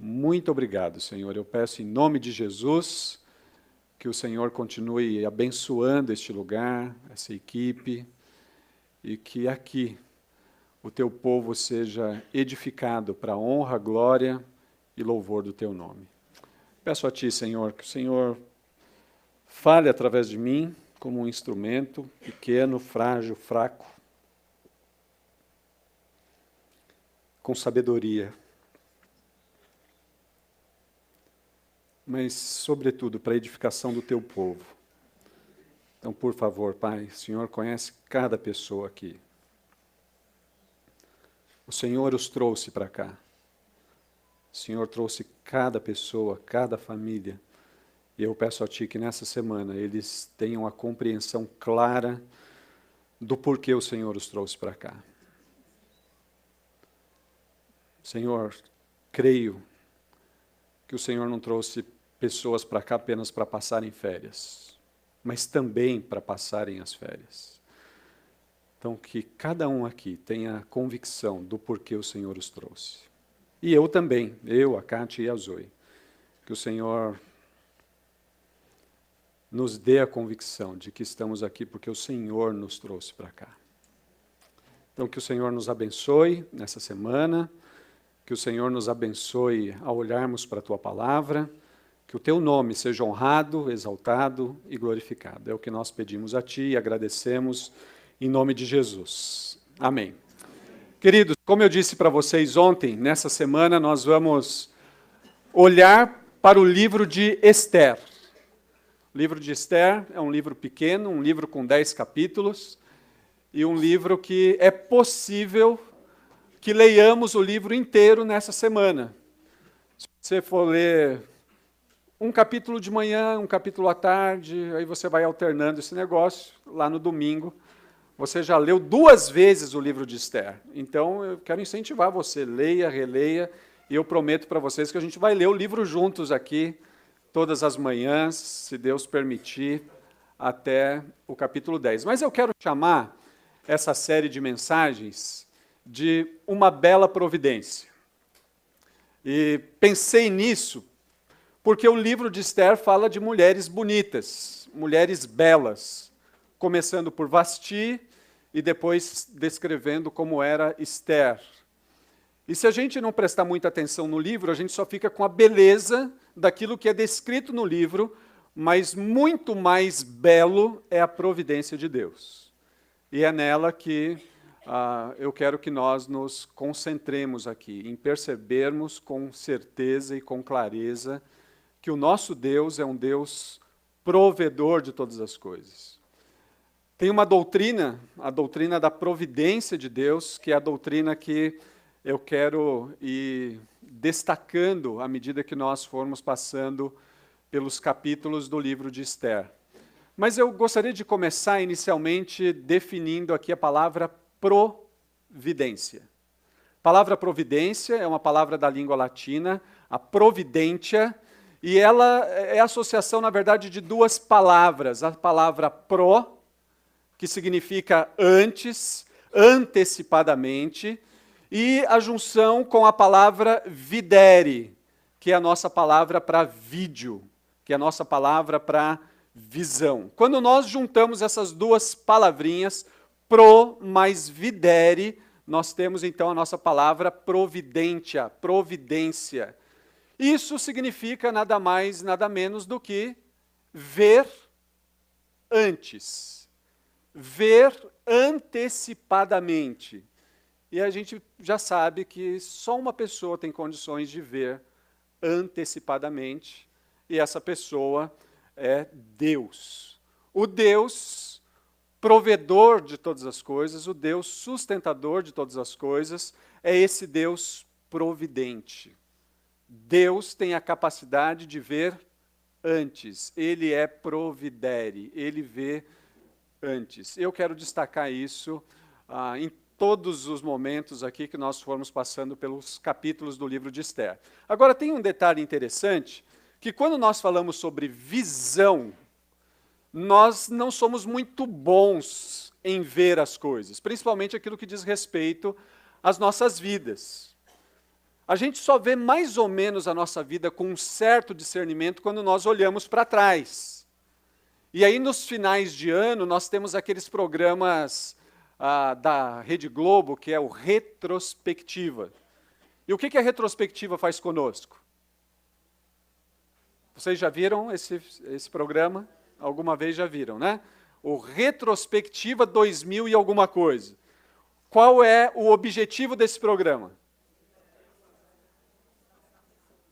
Muito obrigado, Senhor. Eu peço em nome de Jesus que o Senhor continue abençoando este lugar, essa equipe, e que aqui o teu povo seja edificado para a honra, glória e louvor do teu nome. Peço a ti, Senhor, que o Senhor fale através de mim como um instrumento pequeno, frágil, fraco, com sabedoria, mas, sobretudo, para a edificação do teu povo. Então, por favor, Pai, o Senhor conhece cada pessoa aqui. O Senhor os trouxe para cá. O Senhor trouxe cada pessoa, cada família. E eu peço a Ti que nessa semana eles tenham a compreensão clara do porquê o Senhor os trouxe para cá. Senhor, creio que o Senhor não trouxe pessoas para cá apenas para passarem férias, mas também para passarem as férias. Então, que cada um aqui tenha a convicção do porquê o Senhor os trouxe. E eu também, eu, a Kátia e a Zoe. Que o Senhor nos dê a convicção de que estamos aqui porque o Senhor nos trouxe para cá. Então, que o Senhor nos abençoe nessa semana, que o Senhor nos abençoe ao olharmos para a Tua Palavra, que o Teu nome seja honrado, exaltado e glorificado. É o que nós pedimos a Ti e agradecemos em nome de Jesus. Amém. Queridos, como eu disse para vocês ontem, nessa semana nós vamos olhar para o livro de Esther. O livro de Esther é um livro pequeno, um livro com 10 capítulos, e um livro que é possível que leiamos o livro inteiro nessa semana. Se você for ler um capítulo de manhã, um capítulo à tarde, aí você vai alternando esse negócio, lá no domingo, você já leu 2 vezes o livro de Esther. Então, eu quero incentivar você, leia, releia, e eu prometo para vocês que a gente vai ler o livro juntos aqui, todas as manhãs, se Deus permitir, até o capítulo 10. Mas eu quero chamar essa série de mensagens de uma bela providência. E pensei nisso porque o livro de Esther fala de mulheres bonitas, mulheres belas, começando por Vasti e depois descrevendo como era Esther. E se a gente não prestar muita atenção no livro, a gente só fica com a beleza daquilo que é descrito no livro, mas muito mais belo é a providência de Deus. E é nela que eu quero que nós nos concentremos aqui, em percebermos com certeza e com clareza que o nosso Deus é um Deus provedor de todas as coisas. Tem uma doutrina, a doutrina da providência de Deus, que é a doutrina que eu quero ir destacando à medida que nós formos passando pelos capítulos do livro de Esther. Mas eu gostaria de começar inicialmente definindo aqui a palavra providência. A palavra providência é uma palavra da língua latina, a providentia, e ela é a associação, na verdade, de 2 palavras. A palavra pro, que significa antes, antecipadamente, e a junção com a palavra videre, que é a nossa palavra para vídeo, que é a nossa palavra para visão. Quando nós juntamos essas 2 palavrinhas, pro mais videre, nós temos então a nossa palavra providentia, providência. Isso significa nada mais, nada menos do que ver antes, ver antecipadamente. E a gente já sabe que só uma pessoa tem condições de ver antecipadamente, e essa pessoa é Deus. O Deus provedor de todas as coisas, o Deus sustentador de todas as coisas, é esse Deus providente. Deus tem a capacidade de ver antes, Ele é providere, Ele vê antes. Eu quero destacar isso em todos os momentos aqui que nós formos passando pelos capítulos do livro de Esther. Agora, tem um detalhe interessante, que quando nós falamos sobre visão, nós não somos muito bons em ver as coisas, principalmente aquilo que diz respeito às nossas vidas. A gente só vê mais ou menos a nossa vida com um certo discernimento quando nós olhamos para trás. E aí, nos finais de ano, nós temos aqueles programas da Rede Globo, que é o Retrospectiva. E o que a Retrospectiva faz conosco? Vocês já viram esse programa? Alguma vez já viram, né? O Retrospectiva 2000 e alguma coisa. Qual é o objetivo desse programa?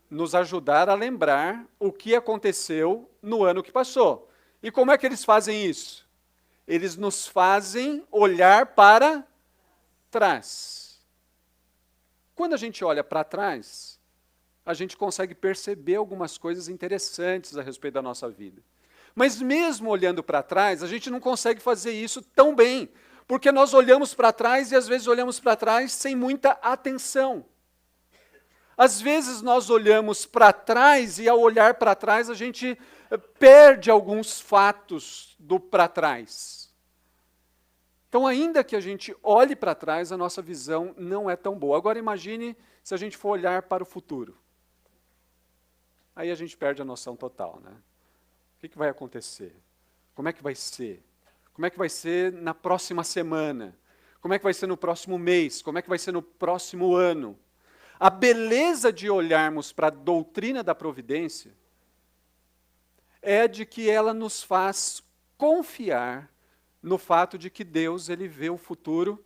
Nos ajudar a lembrar o que aconteceu no ano que passou. E como é que eles fazem isso? Eles nos fazem olhar para trás. Quando a gente olha para trás, a gente consegue perceber algumas coisas interessantes a respeito da nossa vida. Mas mesmo olhando para trás, a gente não consegue fazer isso tão bem, porque nós olhamos para trás e às vezes olhamos para trás sem muita atenção. Às vezes nós olhamos para trás e ao olhar para trás a gente perde alguns fatos do para trás. Então, ainda que a gente olhe para trás, a nossa visão não é tão boa. Agora imagine se a gente for olhar para o futuro. Aí a gente perde a noção total, né? O que vai acontecer? Como é que vai ser? Como é que vai ser na próxima semana? Como é que vai ser no próximo mês? Como é que vai ser no próximo ano? A beleza de olharmos para a doutrina da providência é de que ela nos faz confiar no fato de que Deus ele vê o futuro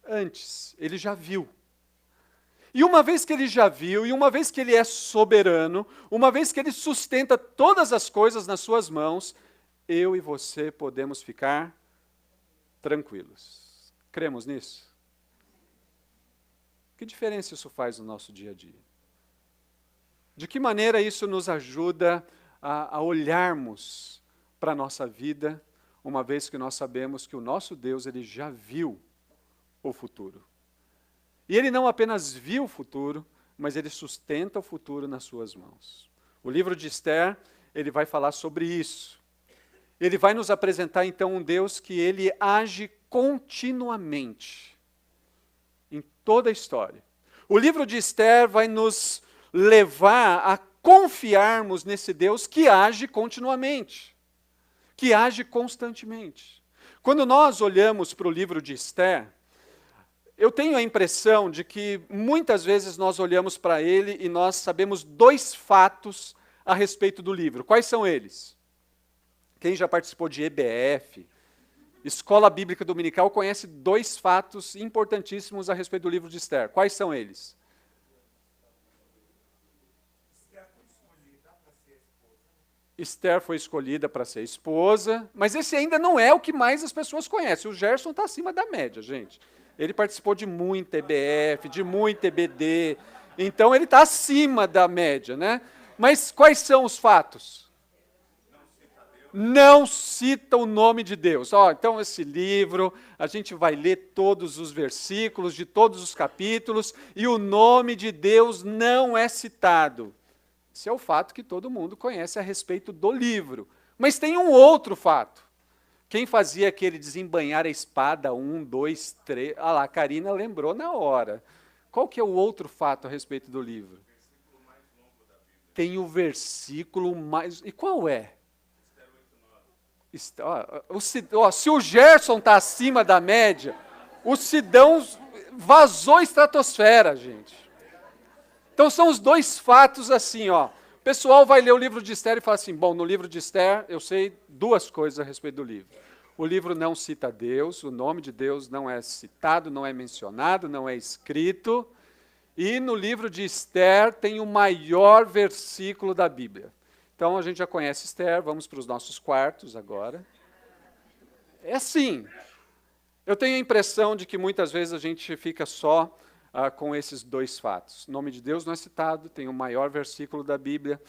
antes, ele já viu. E uma vez que ele já viu, e uma vez que ele é soberano, uma vez que ele sustenta todas as coisas nas suas mãos, eu e você podemos ficar tranquilos. Cremos nisso? Que diferença isso faz no nosso dia a dia? De que maneira isso nos ajuda a olharmos para a nossa vida, uma vez que nós sabemos que o nosso Deus ele já viu o futuro. E ele não apenas viu o futuro, mas ele sustenta o futuro nas suas mãos. O livro de Esther, ele vai falar sobre isso. Ele vai nos apresentar então um Deus que ele age continuamente em toda a história. O livro de Esther vai nos levar a confiarmos nesse Deus que age continuamente, que age constantemente. Quando nós olhamos para o livro de Esther, eu tenho a impressão de que muitas vezes nós olhamos para ele e nós sabemos dois fatos a respeito do livro. Quais são eles? Quem já participou de EBF, Escola Bíblica Dominical, conhece dois fatos importantíssimos a respeito do livro de Esther. Quais são eles? Esther foi escolhida para ser esposa, mas esse ainda não é o que mais as pessoas conhecem. O Gerson está acima da média, gente. Ele participou de muita EBF, de muita EBD, então ele está acima da média, né? Mas quais são os fatos? Não cita o nome de Deus. Então esse livro, a gente vai ler todos os versículos de todos os capítulos e o nome de Deus não é citado. Esse é o fato que todo mundo conhece a respeito do livro. Mas tem um outro fato. Quem fazia aquele desembainhar a espada, 1, 2, 3... Ah lá, a Karina lembrou na hora. Qual que é o outro fato a respeito do livro? Tem o versículo mais... E qual é? Se o Gerson está acima da média, o Sidão vazou a estratosfera, gente. Então são os dois fatos assim, O pessoal vai ler o livro de Esther e fala assim, bom, no livro de Esther eu sei duas coisas a respeito do livro. O livro não cita Deus, o nome de Deus não é citado, não é mencionado, não é escrito. E no livro de Esther tem o maior versículo da Bíblia. Então a gente já conhece Esther, vamos para os nossos quartos agora. É assim. Eu tenho a impressão de que muitas vezes a gente fica só com esses dois fatos. O nome de Deus não é citado, tem o maior versículo da Bíblia,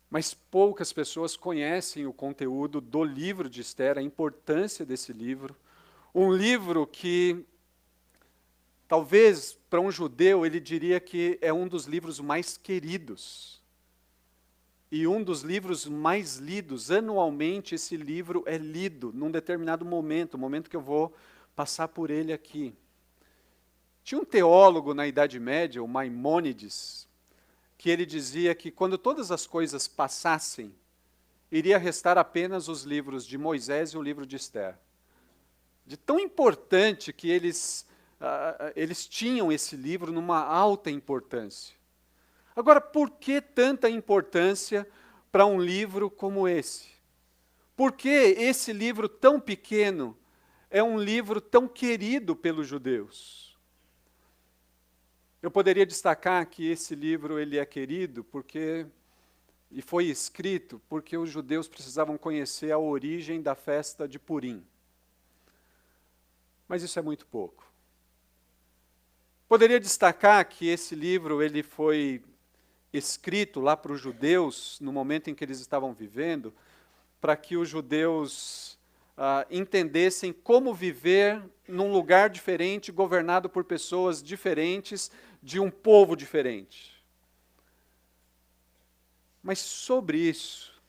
mas poucas pessoas conhecem o conteúdo do livro de Esther, a importância desse livro. Um livro que, talvez, para um judeu, ele diria que é um dos livros mais queridos. E um dos livros mais lidos. Anualmente, esse livro é lido num determinado momento, o momento que eu vou passar por ele aqui. Tinha um teólogo na Idade Média, o Maimônides, que ele dizia que quando todas as coisas passassem, iria restar apenas os livros de Moisés e o livro de Esther. De tão importante que eles tinham esse livro numa alta importância. Agora, por que tanta importância para um livro como esse? Por que esse livro tão pequeno é um livro tão querido pelos judeus? Eu poderia destacar que esse livro ele é querido e foi escrito porque os judeus precisavam conhecer a origem da festa de Purim. Mas isso é muito pouco. Poderia destacar que esse livro ele foi escrito lá para os judeus, no momento em que eles estavam vivendo, para que os judeus entendessem como viver num lugar diferente, governado por pessoas diferentes, de um povo diferente. Mas sobre isso,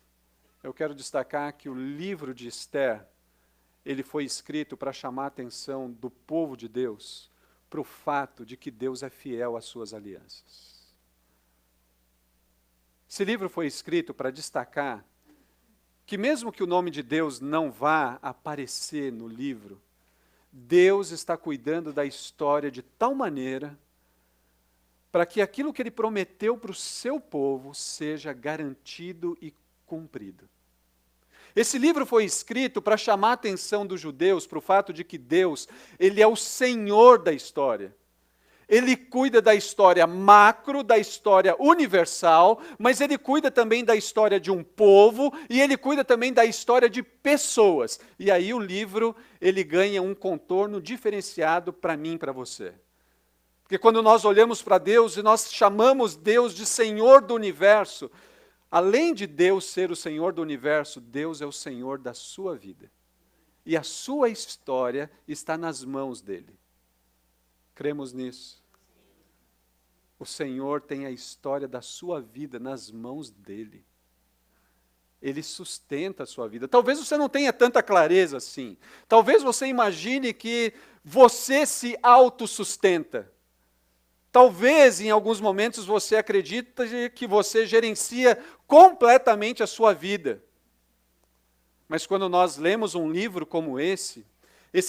eu quero destacar que o livro de Esther, ele foi escrito para chamar a atenção do povo de Deus para o fato de que Deus é fiel às suas alianças. Esse livro foi escrito para destacar que mesmo que o nome de Deus não vá aparecer no livro, Deus está cuidando da história de tal maneira para que aquilo que Ele prometeu para o seu povo seja garantido e cumprido. Esse livro foi escrito para chamar a atenção dos judeus para o fato de que Deus, Ele é o Senhor da história. Ele cuida da história macro, da história universal, mas Ele cuida também da história de um povo e Ele cuida também da história de pessoas. E aí o livro, ele ganha um contorno diferenciado para mim e para você. Porque quando nós olhamos para Deus e nós chamamos Deus de Senhor do universo, além de Deus ser o Senhor do universo, Deus é o Senhor da sua vida. E a sua história está nas mãos dEle. Cremos nisso? O Senhor tem a história da sua vida nas mãos dEle. Ele sustenta a sua vida. Talvez você não tenha tanta clareza assim. Talvez você imagine que você se autossustenta. Talvez, em alguns momentos, você acredita que você gerencia completamente a sua vida. Mas quando nós lemos um livro como esse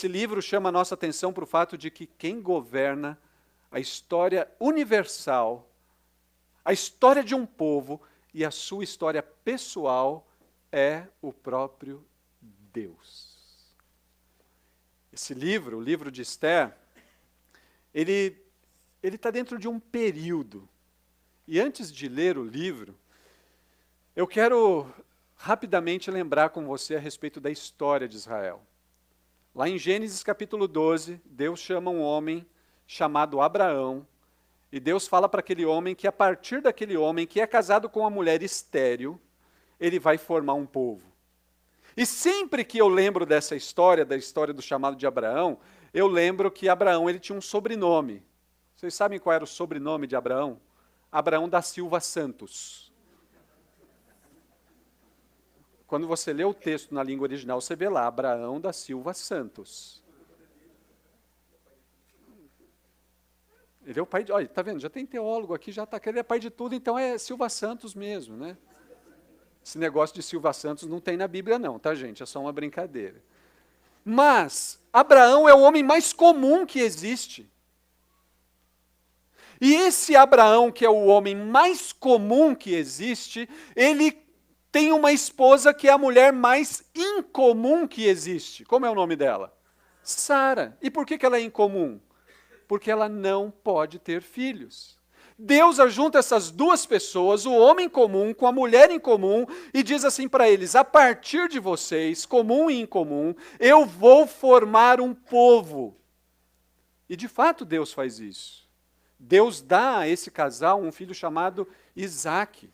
livro chama a nossa atenção para o fato de que quem governa a história universal, a história de um povo e a sua história pessoal é o próprio Deus. Esse livro, o livro de Esther, ele está dentro de um período. E antes de ler o livro, eu quero rapidamente lembrar com você a respeito da história de Israel. Lá em Gênesis capítulo 12, Deus chama um homem chamado Abraão, e Deus fala para aquele homem que a partir daquele homem, que é casado com uma mulher estéril, ele vai formar um povo. E sempre que eu lembro dessa história, da história do chamado de Abraão, eu lembro que Abraão ele tinha um sobrenome. Vocês sabem qual era o sobrenome de Abraão? Abraão da Silva Santos. Quando você lê o texto na língua original, você vê lá, Abraão da Silva Santos. Ele é o pai de... Olha, está vendo? Já tem teólogo aqui, já está... Ele é pai de tudo, então é Silva Santos mesmo, né? Esse negócio de Silva Santos não tem na Bíblia não, tá, gente? É só uma brincadeira. Mas, Abraão é o homem mais comum que existe. E esse Abraão, que é o homem mais comum que existe, ele tem uma esposa que é a mulher mais incomum que existe. Como é o nome dela? Sara. E por que ela é incomum? Porque ela não pode ter filhos. Deus ajunta essas duas pessoas, o homem comum com a mulher incomum, e diz assim para eles, a partir de vocês, comum e incomum, eu vou formar um povo. E de fato Deus faz isso. Deus dá a esse casal um filho chamado Isaque.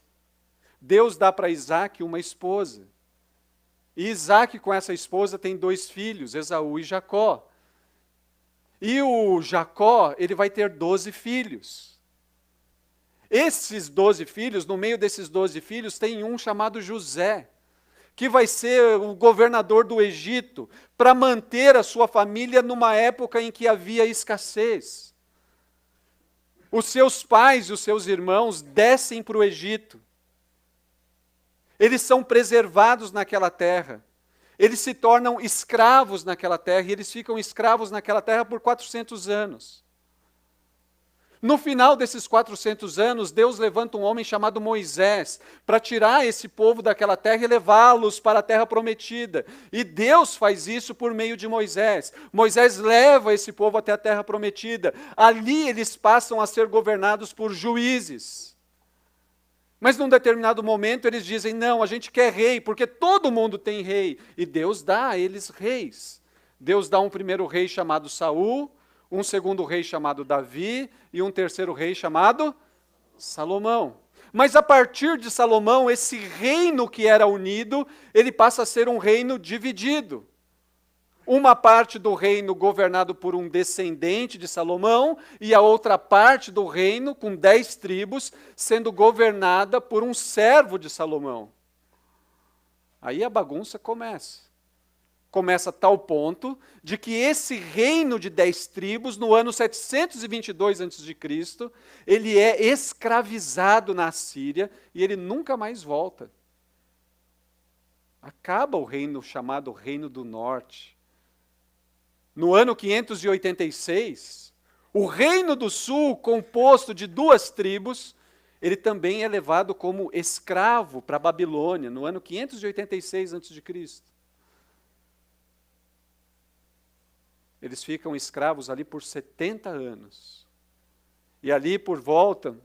Deus dá para Isaque uma esposa. E Isaque com essa esposa tem 2 filhos, Esaú e Jacó. E o Jacó, ele vai ter 12 filhos. Esses 12 filhos, no meio desses 12 filhos, tem um chamado José, que vai ser o governador do Egito, para manter a sua família numa época em que havia escassez. Os seus pais e os seus irmãos descem para o Egito. Eles são preservados naquela terra. Eles se tornam escravos naquela terra e eles ficam escravos naquela terra por 400 anos. No final desses 400 anos, Deus levanta um homem chamado Moisés para tirar esse povo daquela terra e levá-los para a terra prometida. E Deus faz isso por meio de Moisés. Moisés leva esse povo até a terra prometida. Ali eles passam a ser governados por juízes. Mas num determinado momento eles dizem, não, a gente quer rei, porque todo mundo tem rei. E Deus dá a eles reis. Deus dá um primeiro rei chamado Saul, um segundo rei chamado Davi e um terceiro rei chamado Salomão. Mas a partir de Salomão, esse reino que era unido, ele passa a ser um reino dividido. Uma parte do reino governado por um descendente de Salomão e a outra parte do reino, com 10 tribos, sendo governada por um servo de Salomão. Aí a bagunça começa. Começa a tal ponto de que esse reino de 10 tribos, no ano 722 a.C., ele é escravizado na Síria e ele nunca mais volta. Acaba o reino chamado Reino do Norte. No ano 586, o Reino do Sul, composto de 2 tribos, ele também é levado como escravo para a Babilônia, no ano 586 a.C. Eles ficam escravos ali por 70 anos. E ali por volta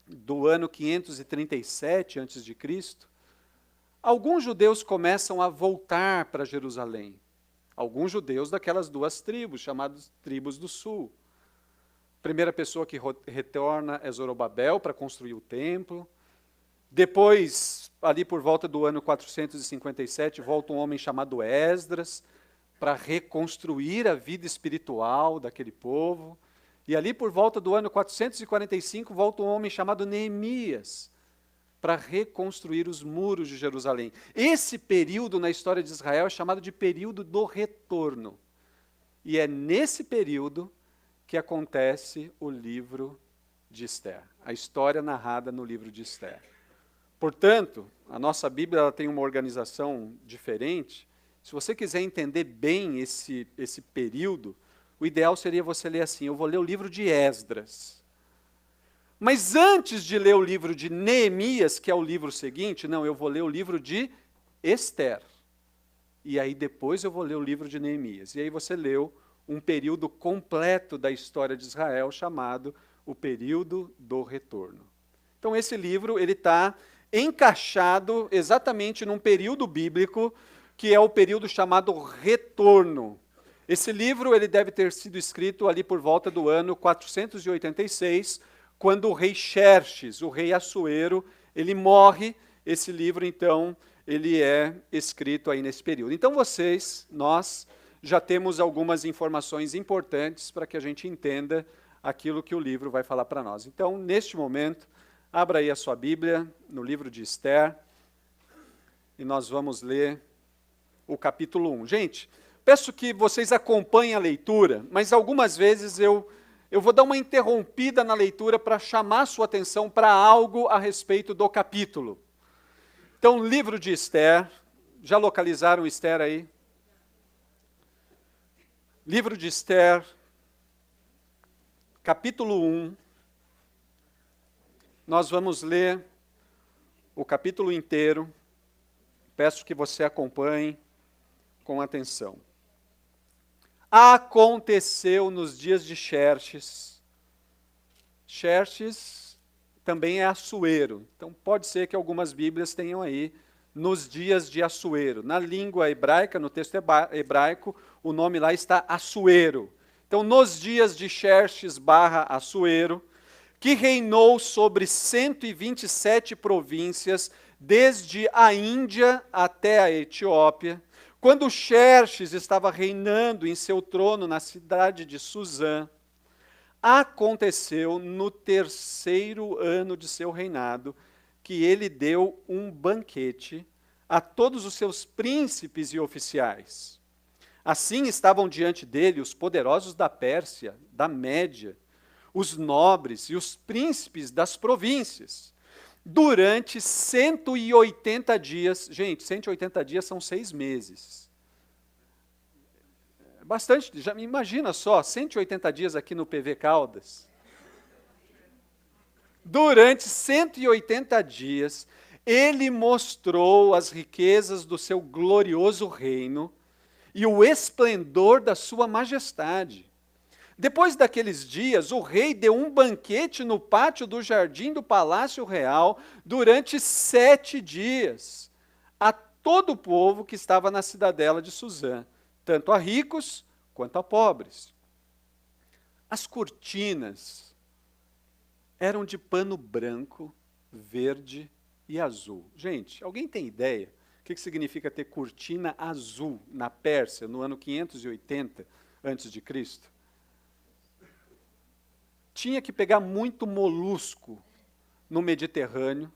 do ano 537 a.C., alguns judeus começam a voltar para Jerusalém. Alguns judeus daquelas 2 tribos, chamadas tribos do sul. A primeira pessoa que retorna é Zorobabel para construir o templo. Depois, ali por volta do ano 457, volta um homem chamado Esdras para reconstruir a vida espiritual daquele povo. E ali por volta do ano 445, volta um homem chamado Neemias para reconstruir os muros de Jerusalém. Esse período na história de Israel é chamado de período do retorno. E é nesse período que acontece o livro de Esther, a história narrada no livro de Esther. Portanto, a nossa Bíblia ela tem uma organização diferente. Se você quiser entender bem esse período, o ideal seria você ler assim, eu vou ler o livro de Esdras. Mas antes de ler o livro de Neemias, que é o livro seguinte, não, eu vou ler o livro de Esther. E aí depois eu vou ler o livro de Neemias. E aí você leu um período completo da história de Israel, chamado o período do retorno. Então esse livro ele está encaixado exatamente num período bíblico, que é o período chamado retorno. Esse livro ele deve ter sido escrito ali por volta do ano 486, quando o rei Xerxes, o rei Assuero, ele morre. Esse livro, então, ele é escrito aí nesse período. Então, nós já temos algumas informações importantes para que a gente entenda aquilo que o livro vai falar para nós. Então, neste momento, abra aí a sua Bíblia, no livro de Esther, e nós vamos ler o capítulo 1. Gente, peço que vocês acompanhem a leitura, mas algumas vezes eu vou dar uma interrompida na leitura para chamar a sua atenção para algo a respeito do capítulo. Então, livro de Esther, já localizaram Esther aí? Livro de Esther, capítulo 1. Nós vamos ler o capítulo inteiro. Peço que você acompanhe com atenção. Aconteceu nos dias de Xerxes. Xerxes também é Assuero. Então, pode ser que algumas Bíblias tenham aí nos dias de Assuero. Na língua hebraica, no texto hebraico, o nome lá está Assuero. Então, nos dias de Xerxes / Assuero, que reinou sobre 127 províncias, desde a Índia até a Etiópia, quando Xerxes estava reinando em seu trono na cidade de Suzã, aconteceu no 3º ano de seu reinado, que ele deu um banquete a todos os seus príncipes e oficiais. Assim estavam diante dele os poderosos da Pérsia, da Média, os nobres e os príncipes das províncias, durante 180 dias. Gente, 180 dias são 6 meses. Bastante, já me imagina só, 180 dias aqui no PV Caldas. Durante 180 dias, ele mostrou as riquezas do seu glorioso reino e o esplendor da sua majestade. Depois daqueles dias, o rei deu um banquete no pátio do jardim do Palácio Real durante 7 dias, a todo o povo que estava na cidadela de Suzã, tanto a ricos quanto a pobres. As cortinas eram de pano branco, verde e azul. Gente, alguém tem ideia o que significa ter cortina azul na Pérsia no ano 580 a.C.? Tinha que pegar muito molusco no Mediterrâneo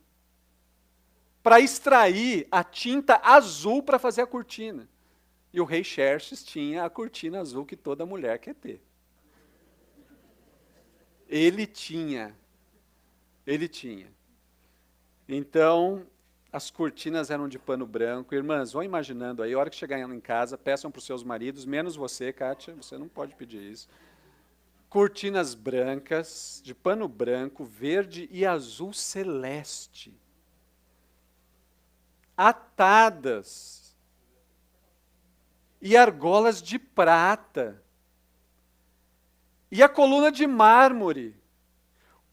para extrair a tinta azul para fazer a cortina. E o rei Xerxes tinha a cortina azul que toda mulher quer ter. Ele tinha. Então, as cortinas eram de pano branco. Irmãs, vão imaginando aí, a hora que chegarem em casa, peçam para os seus maridos, menos você, Kátia, você não pode pedir isso. Cortinas brancas, de pano branco, verde e azul celeste. Atadas. E argolas de prata. E a coluna de mármore,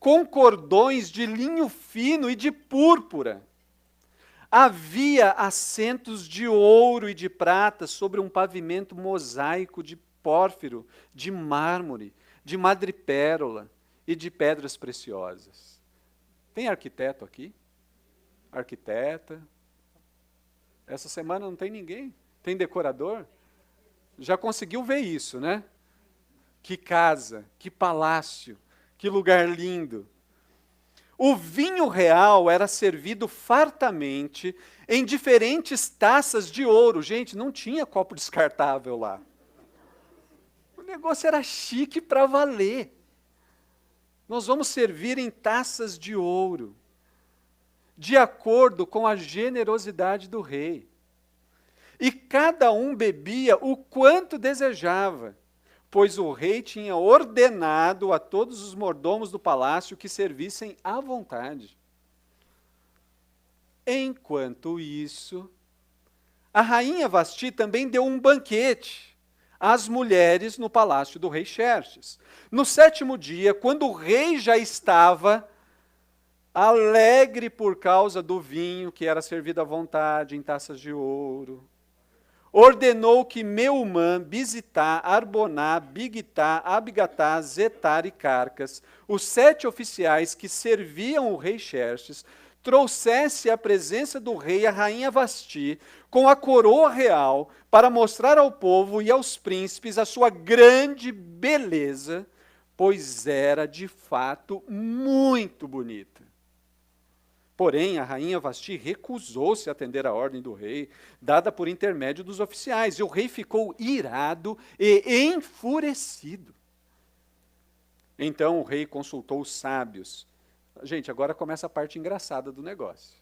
com cordões de linho fino e de púrpura. Havia assentos de ouro e de prata sobre um pavimento mosaico de pórfiro, de mármore, de madrepérola e de pedras preciosas. Tem arquiteto aqui? Arquiteta? Essa semana não tem ninguém. Tem decorador? Já conseguiu ver isso, né? Que casa, que palácio, que lugar lindo. O vinho real era servido fartamente em diferentes taças de ouro. Gente, não tinha copo descartável lá. O negócio era chique para valer. Nós vamos servir em taças de ouro, de acordo com a generosidade do rei. E cada um bebia o quanto desejava, pois o rei tinha ordenado a todos os mordomos do palácio que servissem à vontade. Enquanto isso, a rainha Vasti também deu um banquete às mulheres no palácio do rei Xerxes. No 7º dia, quando o rei já estava alegre por causa do vinho que era servido à vontade em taças de ouro, ordenou que Meumã, Bizitá, Arboná, Bigtá, Abigatá, Zetar e Carcas, os 7 oficiais que serviam o rei Xerxes, trouxesse à presença do rei a rainha Vasti, com a coroa real, para mostrar ao povo e aos príncipes a sua grande beleza, pois era de fato muito bonita. Porém, a rainha Vasti recusou-se a atender à ordem do rei, dada por intermédio dos oficiais, e o rei ficou irado e enfurecido. Então o rei consultou os sábios. Gente, agora começa a parte engraçada do negócio.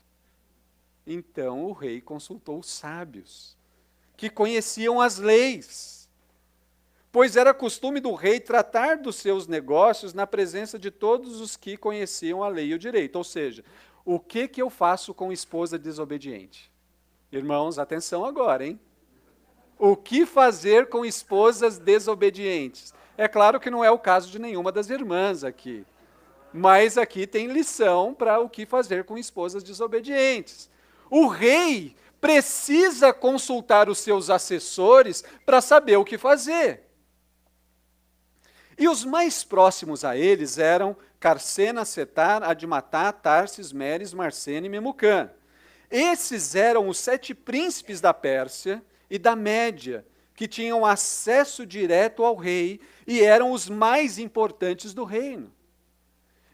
Então o rei consultou os sábios, que conheciam as leis, pois era costume do rei tratar dos seus negócios na presença de todos os que conheciam a lei e o direito, ou seja, o que eu faço com esposa desobediente? Irmãos, atenção agora, hein? O que fazer com esposas desobedientes? É claro que não é o caso de nenhuma das irmãs aqui, mas aqui tem lição para o que fazer com esposas desobedientes. O rei precisa consultar os seus assessores para saber o que fazer. E os mais próximos a eles eram Carsena, Setar, Admatá, Tarsis, Meres, Marsena e Memucã. Esses eram os 7 príncipes da Pérsia e da Média, que tinham acesso direto ao rei e eram os mais importantes do reino.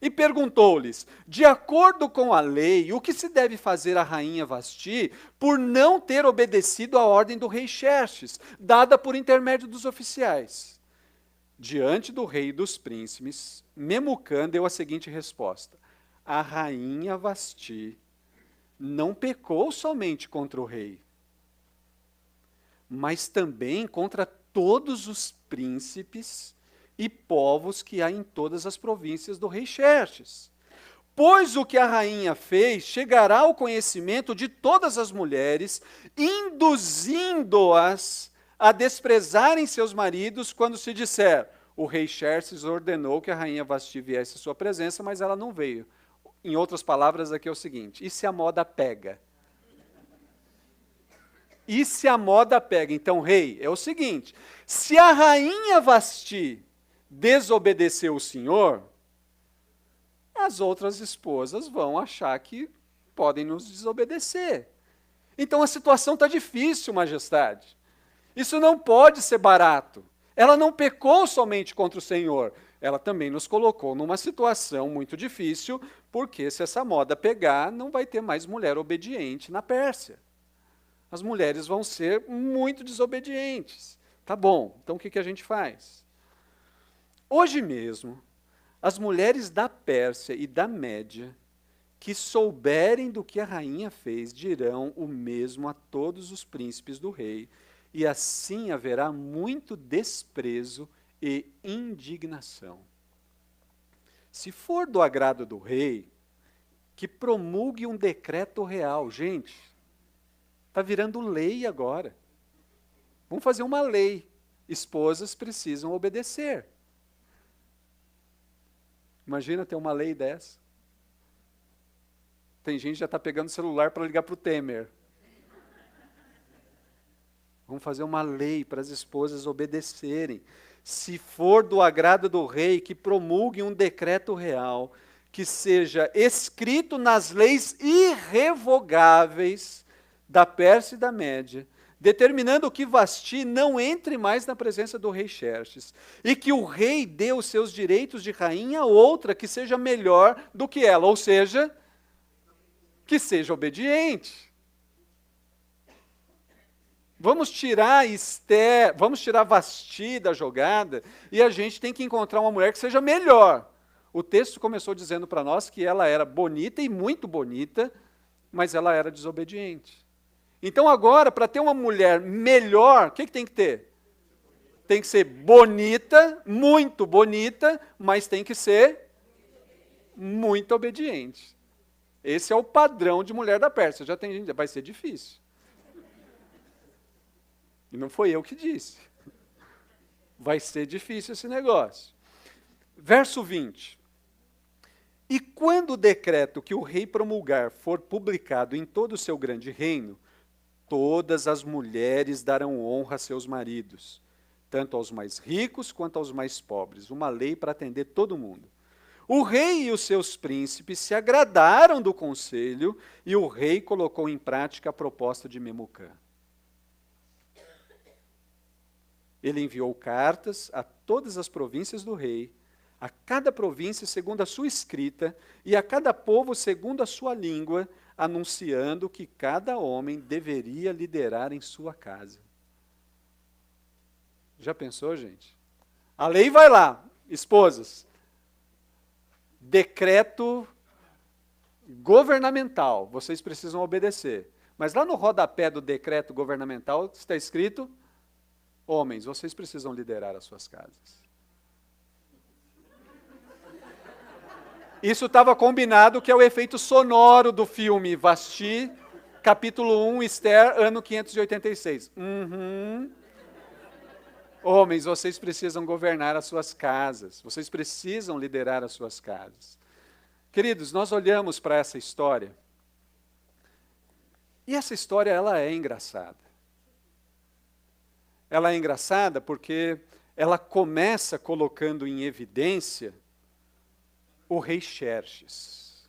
E perguntou-lhes, de acordo com a lei, o que se deve fazer à rainha Vasti por não ter obedecido à ordem do rei Xerxes, dada por intermédio dos oficiais? Diante do rei e dos príncipes, Memucã deu a seguinte resposta: a rainha Vasti não pecou somente contra o rei, mas também contra todos os príncipes e povos que há em todas as províncias do rei Xerxes. Pois o que a rainha fez chegará ao conhecimento de todas as mulheres, induzindo-as a desprezarem seus maridos quando se disser: o rei Xerxes ordenou que a rainha Vasti viesse à sua presença, mas ela não veio. Em outras palavras, aqui é o seguinte: e se a moda pega? E se a moda pega? Então, rei, é o seguinte: se a rainha Vasti desobedeceu o senhor, as outras esposas vão achar que podem nos desobedecer. Então a situação está difícil, majestade. Isso não pode ser barato. Ela não pecou somente contra o Senhor, ela também nos colocou numa situação muito difícil, porque se essa moda pegar, não vai ter mais mulher obediente na Pérsia. As mulheres vão ser muito desobedientes. Tá bom, então o que a gente faz? Hoje mesmo, as mulheres da Pérsia e da Média, que souberem do que a rainha fez, dirão o mesmo a todos os príncipes do rei, e assim haverá muito desprezo e indignação. Se for do agrado do rei, que promulgue um decreto real. Gente, está virando lei agora. Vamos fazer uma lei. Esposas precisam obedecer. Imagina ter uma lei dessa. Tem gente que já está pegando o celular para ligar para o Temer. Vamos fazer uma lei para as esposas obedecerem. Se for do agrado do rei, que promulgue um decreto real, que seja escrito nas leis irrevogáveis da Pérsia e da Média, determinando que Vasti não entre mais na presença do rei Xerxes, e que o rei dê os seus direitos de rainha a outra que seja melhor do que ela, ou seja, que seja obediente. Vamos tirar Vasti da jogada, e a gente tem que encontrar uma mulher que seja melhor. O texto começou dizendo para nós que ela era bonita e muito bonita, mas ela era desobediente. Então agora, para ter uma mulher melhor, o que tem que ter? Tem que ser bonita, muito bonita, mas tem que ser muito obediente. Esse é o padrão de mulher da Pérsia. Já tem gente, vai ser difícil. E não foi eu que disse. Vai ser difícil esse negócio. Verso 20. E quando o decreto que o rei promulgar for publicado em todo o seu grande reino, todas as mulheres darão honra a seus maridos, tanto aos mais ricos quanto aos mais pobres, uma lei para atender todo mundo. O rei e os seus príncipes se agradaram do conselho, e o rei colocou em prática a proposta de Memucã. Ele enviou cartas a todas as províncias do rei, a cada província segundo a sua escrita, e a cada povo segundo a sua língua, anunciando que cada homem deveria liderar em sua casa. Já pensou, gente? A lei vai lá, esposas. Decreto governamental, vocês precisam obedecer. Mas lá no rodapé do decreto governamental está escrito: homens, vocês precisam liderar as suas casas. Isso estava combinado, que é o efeito sonoro do filme Vasti, capítulo 1, Esther, ano 586. Homens, vocês precisam governar as suas casas, vocês precisam liderar as suas casas. Queridos, nós olhamos para essa história, e essa história ela é engraçada. Ela é engraçada porque ela começa colocando em evidência o rei Xerxes.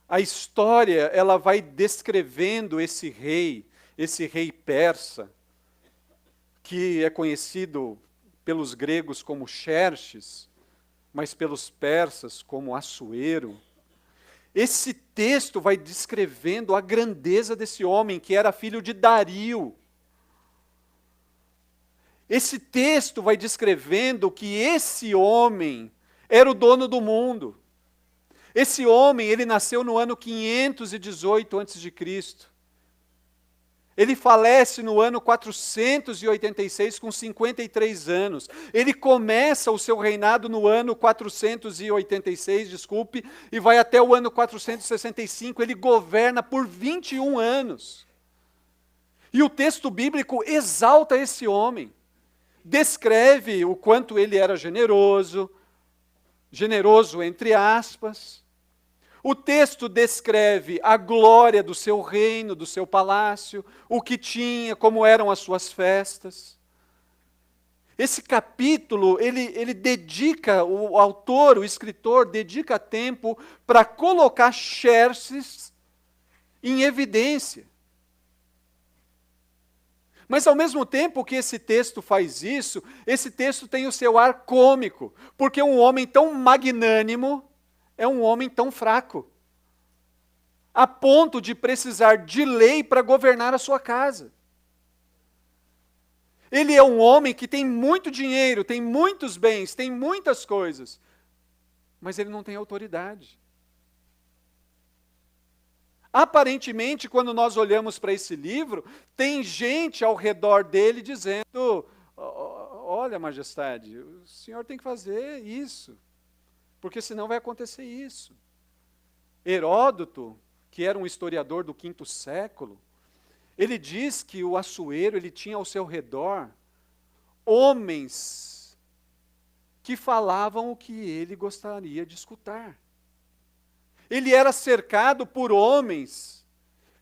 A história, ela vai descrevendo esse rei persa, que é conhecido pelos gregos como Xerxes, mas pelos persas como Assuero. Esse texto vai descrevendo a grandeza desse homem, que era filho de Dario. Esse texto vai descrevendo que esse homem era o dono do mundo. Esse homem, ele nasceu no ano 518 a.C. Ele falece no ano 486, com 53 anos. Ele começa o seu reinado no ano 486, e vai até o ano 465. Ele governa por 21 anos. E o texto bíblico exalta esse homem. Descreve o quanto ele era generoso entre aspas. O texto descreve a glória do seu reino, do seu palácio, o que tinha, como eram as suas festas. Esse capítulo, ele dedica, o autor, o escritor, dedica tempo para colocar Xerxes em evidência. Mas ao mesmo tempo que esse texto faz isso, esse texto tem o seu ar cômico, porque um homem tão magnânimo é um homem tão fraco, a ponto de precisar de lei para governar a sua casa. Ele é um homem que tem muito dinheiro, tem muitos bens, tem muitas coisas, mas ele não tem autoridade. Aparentemente, quando nós olhamos para esse livro, tem gente ao redor dele dizendo: olha, majestade, o senhor tem que fazer isso, porque senão vai acontecer isso. Heródoto, que era um historiador do quinto século, ele diz que o Assuero, ele tinha ao seu redor homens que falavam o que ele gostaria de escutar. Ele era cercado por homens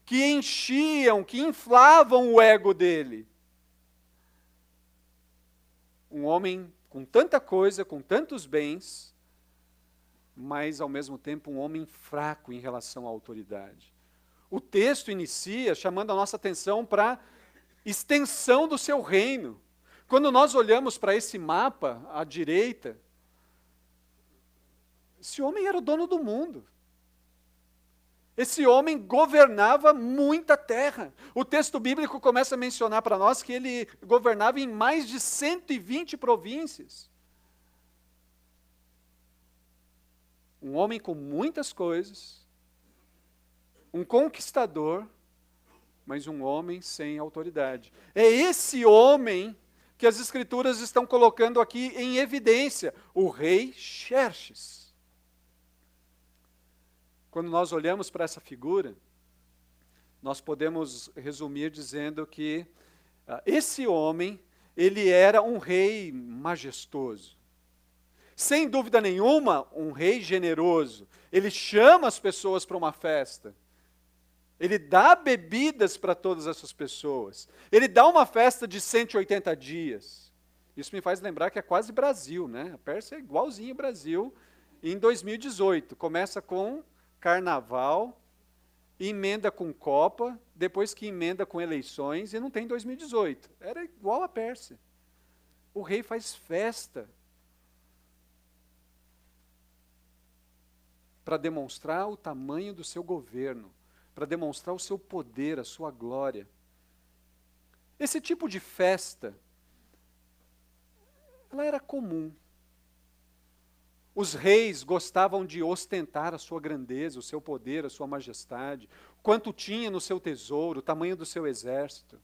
que enchiam, que inflavam o ego dele. Um homem com tanta coisa, com tantos bens, mas ao mesmo tempo um homem fraco em relação à autoridade. O texto inicia chamando a nossa atenção para a extensão do seu reino. Quando nós olhamos para esse mapa à direita, esse homem era o dono do mundo. Esse homem governava muita terra. O texto bíblico começa a mencionar para nós que ele governava em mais de 120 províncias. Um homem com muitas coisas, um conquistador, mas um homem sem autoridade. É esse homem que as Escrituras estão colocando aqui em evidência, o rei Xerxes. Quando nós olhamos para essa figura, nós podemos resumir dizendo que esse homem, ele era um rei majestoso. Sem dúvida nenhuma, um rei generoso. Ele chama as pessoas para uma festa. Ele dá bebidas para todas essas pessoas. Ele dá uma festa de 180 dias. Isso me faz lembrar que é quase Brasil, né? A Pérsia é igualzinho ao Brasil em 2018. Começa com Carnaval, emenda com Copa, depois que emenda com eleições, e não tem 2018. Era igual a Pérsia. O rei faz festa para demonstrar o tamanho do seu governo, para demonstrar o seu poder, a sua glória. Esse tipo de festa, ela era comum. Os reis gostavam de ostentar a sua grandeza, o seu poder, a sua majestade, quanto tinha no seu tesouro, o tamanho do seu exército.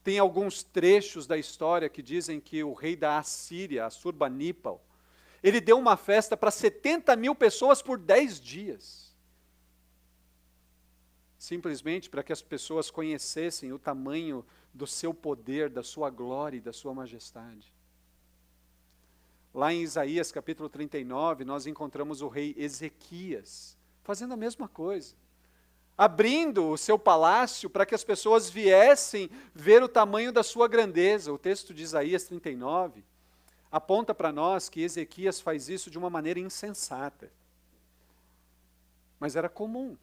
Tem alguns trechos da história que dizem que o rei da Assíria, Assurbanipal, ele deu uma festa para 70 mil pessoas por 10 dias. Simplesmente para que as pessoas conhecessem o tamanho do seu poder, da sua glória e da sua majestade. Lá em Isaías capítulo 39, nós encontramos o rei Ezequias fazendo a mesma coisa. Abrindo o seu palácio para que as pessoas viessem ver o tamanho da sua grandeza. O texto de Isaías 39 aponta para nós que Ezequias faz isso de uma maneira insensata. Mas era comum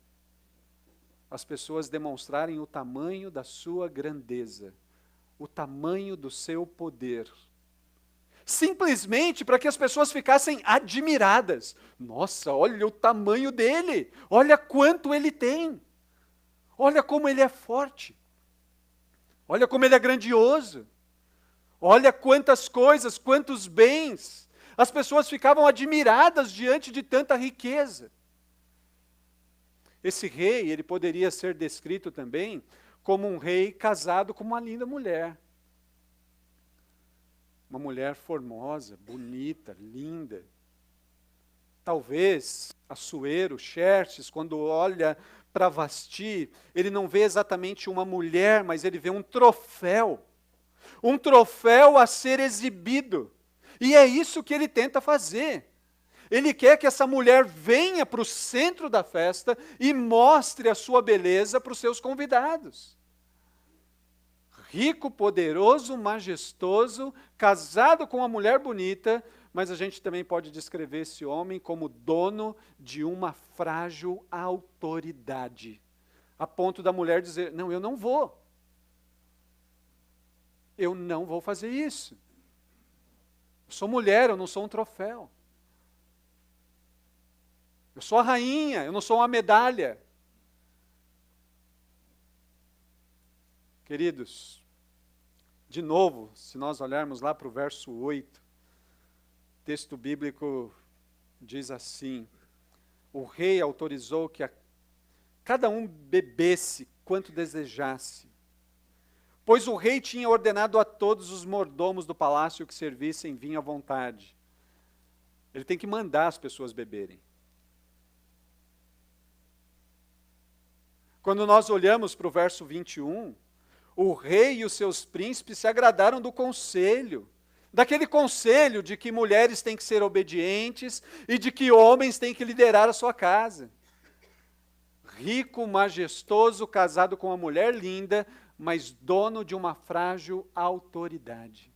as pessoas demonstrarem o tamanho da sua grandeza, o tamanho do seu poder. Simplesmente para que as pessoas ficassem admiradas. Nossa, olha o tamanho dele, olha quanto ele tem, olha como ele é forte, olha como ele é grandioso, olha quantas coisas, quantos bens. As pessoas ficavam admiradas diante de tanta riqueza. Esse rei, ele poderia ser descrito também como um rei casado com uma linda mulher. Uma mulher formosa, bonita, linda. Talvez Assuero, Xerxes, quando olha para Vasti, ele não vê exatamente uma mulher, mas ele vê um troféu a ser exibido. E é isso que ele tenta fazer. Ele quer que essa mulher venha para o centro da festa e mostre a sua beleza para os seus convidados. Rico, poderoso, majestoso, casado com uma mulher bonita, mas a gente também pode descrever esse homem como dono de uma frágil autoridade, a ponto da mulher dizer: não, eu não vou. Eu não vou fazer isso. Eu sou mulher, eu não sou um troféu. Eu sou a rainha, eu não sou uma medalha. Queridos, de novo, se nós olharmos lá para o verso 8, o texto bíblico diz assim: o rei autorizou que cada um bebesse quanto desejasse, pois o rei tinha ordenado a todos os mordomos do palácio que servissem vinho à vontade. Ele tem que mandar as pessoas beberem. Quando nós olhamos para o verso 21, o rei e os seus príncipes se agradaram do conselho, daquele conselho de que mulheres têm que ser obedientes e de que homens têm que liderar a sua casa. Rico, majestoso, casado com uma mulher linda, mas dono de uma frágil autoridade.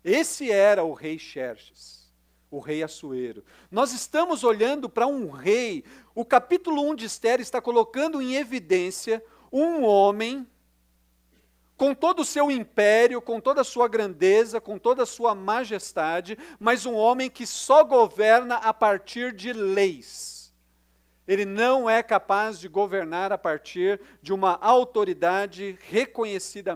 Esse era o rei Xerxes, o rei Assuero. Nós estamos olhando para um rei. O capítulo 1 de Esther está colocando em evidência um homem com todo o seu império, com toda a sua grandeza, com toda a sua majestade, mas um homem que só governa a partir de leis. Ele não é capaz de governar a partir de uma autoridade reconhecida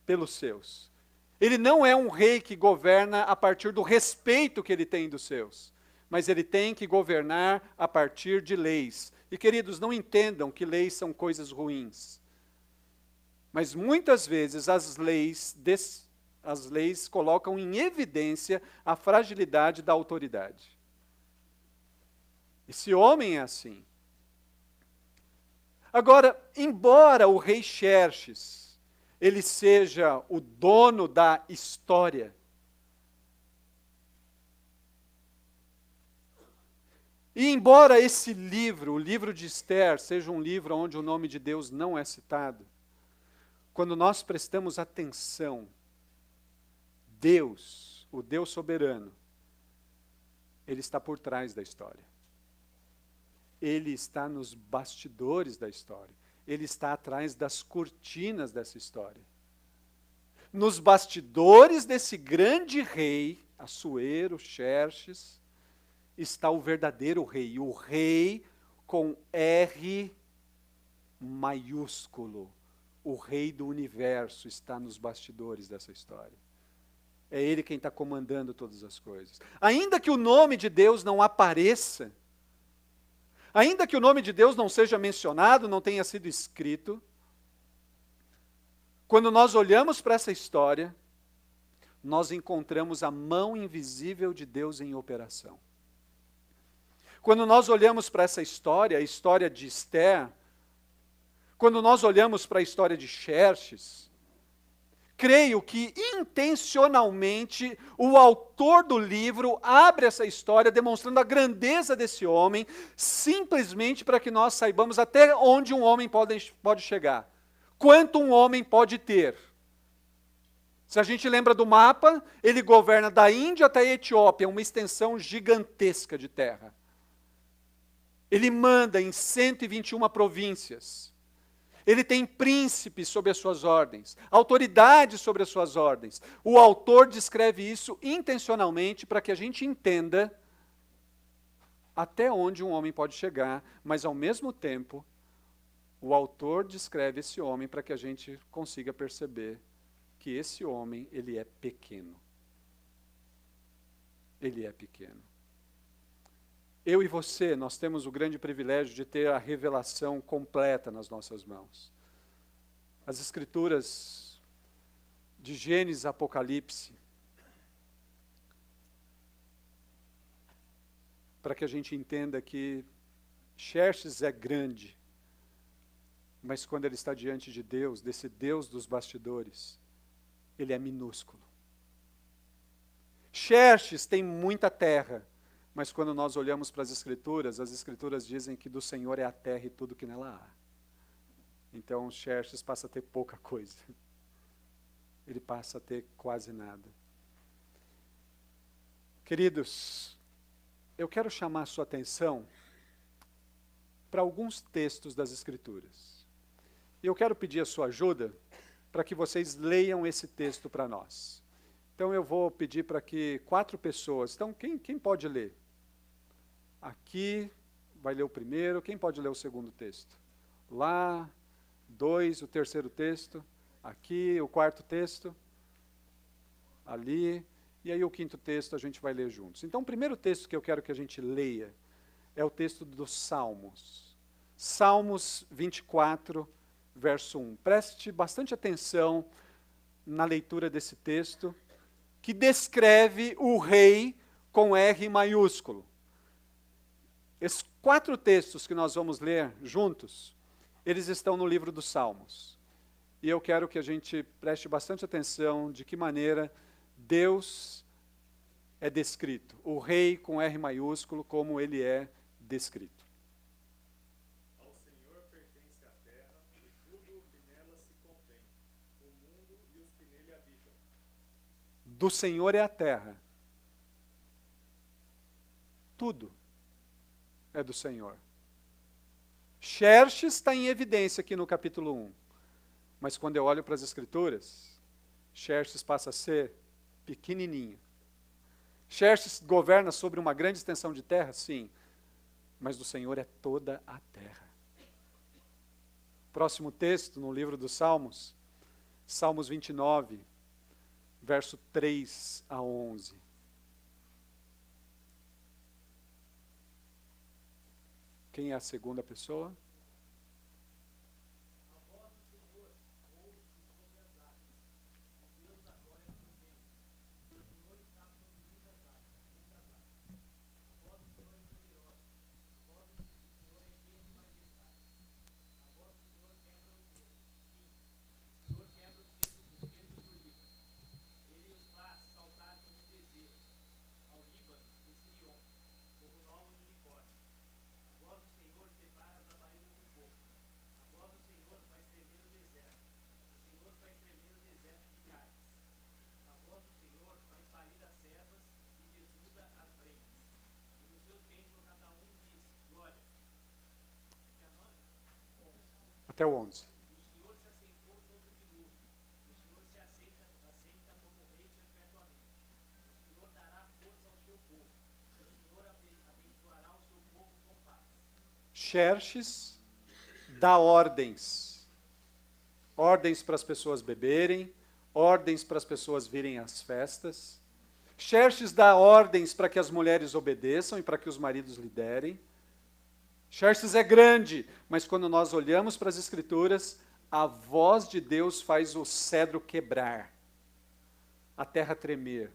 pelos seus. Ele não é um rei que governa a partir do respeito que ele tem dos seus, mas ele tem que governar a partir de leis. E, queridos, não entendam que leis são coisas ruins. Mas muitas vezes as leis colocam em evidência a fragilidade da autoridade. Esse homem é assim. Agora, embora o rei Xerxes ele seja o dono da história, e embora esse livro, o livro de Esther, seja um livro onde o nome de Deus não é citado, quando nós prestamos atenção, Deus, o Deus soberano, Ele está por trás da história. Ele está nos bastidores da história. Ele está atrás das cortinas dessa história. Nos bastidores desse grande rei, Assuero, Xerxes, está o verdadeiro rei. O rei com R maiúsculo. O rei do universo está nos bastidores dessa história. É ele quem está comandando todas as coisas. Ainda que o nome de Deus não apareça, ainda que o nome de Deus não seja mencionado, não tenha sido escrito, quando nós olhamos para essa história, nós encontramos a mão invisível de Deus em operação. Quando nós olhamos para essa história, a história de Esther, quando nós olhamos para a história de Xerxes, creio que intencionalmente o autor do livro abre essa história demonstrando a grandeza desse homem, simplesmente para que nós saibamos até onde um homem pode chegar, quanto um homem pode ter. Se a gente lembra do mapa, ele governa da Índia até a Etiópia, uma extensão gigantesca de terra. Ele manda em 121 províncias. Ele tem príncipes sob as suas ordens, autoridade sobre as suas ordens. O autor descreve isso intencionalmente para que a gente entenda até onde um homem pode chegar, mas ao mesmo tempo, o autor descreve esse homem para que a gente consiga perceber que esse homem, ele é pequeno. Ele é pequeno. Eu e você, nós temos o grande privilégio de ter a revelação completa nas nossas mãos. As Escrituras de Gênesis a Apocalipse, para que a gente entenda que Xerxes é grande, mas quando ele está diante de Deus, desse Deus dos bastidores, ele é minúsculo. Xerxes tem muita terra, mas quando nós olhamos para as Escrituras dizem que do Senhor é a terra e tudo que nela há. Então Xerxes passa a ter pouca coisa. Ele passa a ter quase nada. Queridos, eu quero chamar a sua atenção para alguns textos das Escrituras. E eu quero pedir a sua ajuda para que vocês leiam esse texto para nós. Então eu vou pedir para que 4 pessoas, então quem pode ler? Aqui vai ler o primeiro, quem pode ler o segundo texto? Lá, 2, o terceiro texto, aqui o 4º texto, ali, e aí o 5º texto a gente vai ler juntos. Então o primeiro texto que eu quero que a gente leia é o texto dos Salmos. Salmos 24, verso 1. Preste bastante atenção na leitura desse texto, que descreve o rei com R maiúsculo. Esses 4 textos que nós vamos ler juntos, eles estão no livro dos Salmos. E eu quero que a gente preste bastante atenção de que maneira Deus é descrito. O rei com R maiúsculo, como ele é descrito. Ao Senhor pertence a terra e tudo o que nela se contém, o mundo e os que nele habitam. Do Senhor é a terra. Tudo é do Senhor. Xerxes está em evidência aqui no capítulo 1. Mas quando eu olho para as Escrituras, Xerxes passa a ser pequenininho. Xerxes governa sobre uma grande extensão de terra? Sim. Mas do Senhor é toda a terra. Próximo texto no livro dos Salmos, Salmos 29, verso 3 a 11. Quem é a segunda pessoa? Até o 11. Xerxes dá ordens. Ordens para as pessoas beberem, ordens para as pessoas virem às festas. Xerxes dá ordens para que as mulheres obedeçam e para que os maridos liderem. Xerxes é grande, mas quando nós olhamos para as Escrituras, a voz de Deus faz o cedro quebrar, a terra tremer.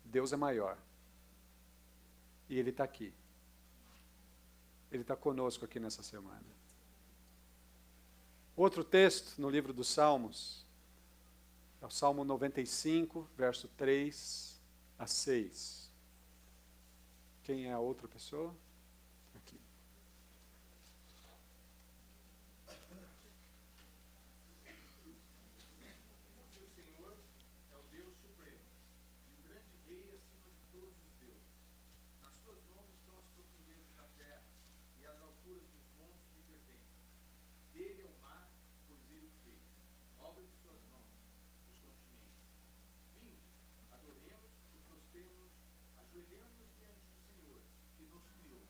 Deus é maior. E Ele está aqui. Ele está conosco aqui nessa semana. Outro texto no livro dos Salmos, é o Salmo 95, verso 3 a 6. Quem é a outra pessoa? Aqui. O Senhor é o Deus supremo, e o grande rei acima de todos os deuses. Nas suas mãos estão as profundezas da terra, e as alturas dos montes lhe pertencem. Dele é o mar, pois ele o fez, obra de suas mãos, os continentes. Vinde, adoremos e prostremos-nos, ajoelhemos-nos diante do Senhor, que nos criou.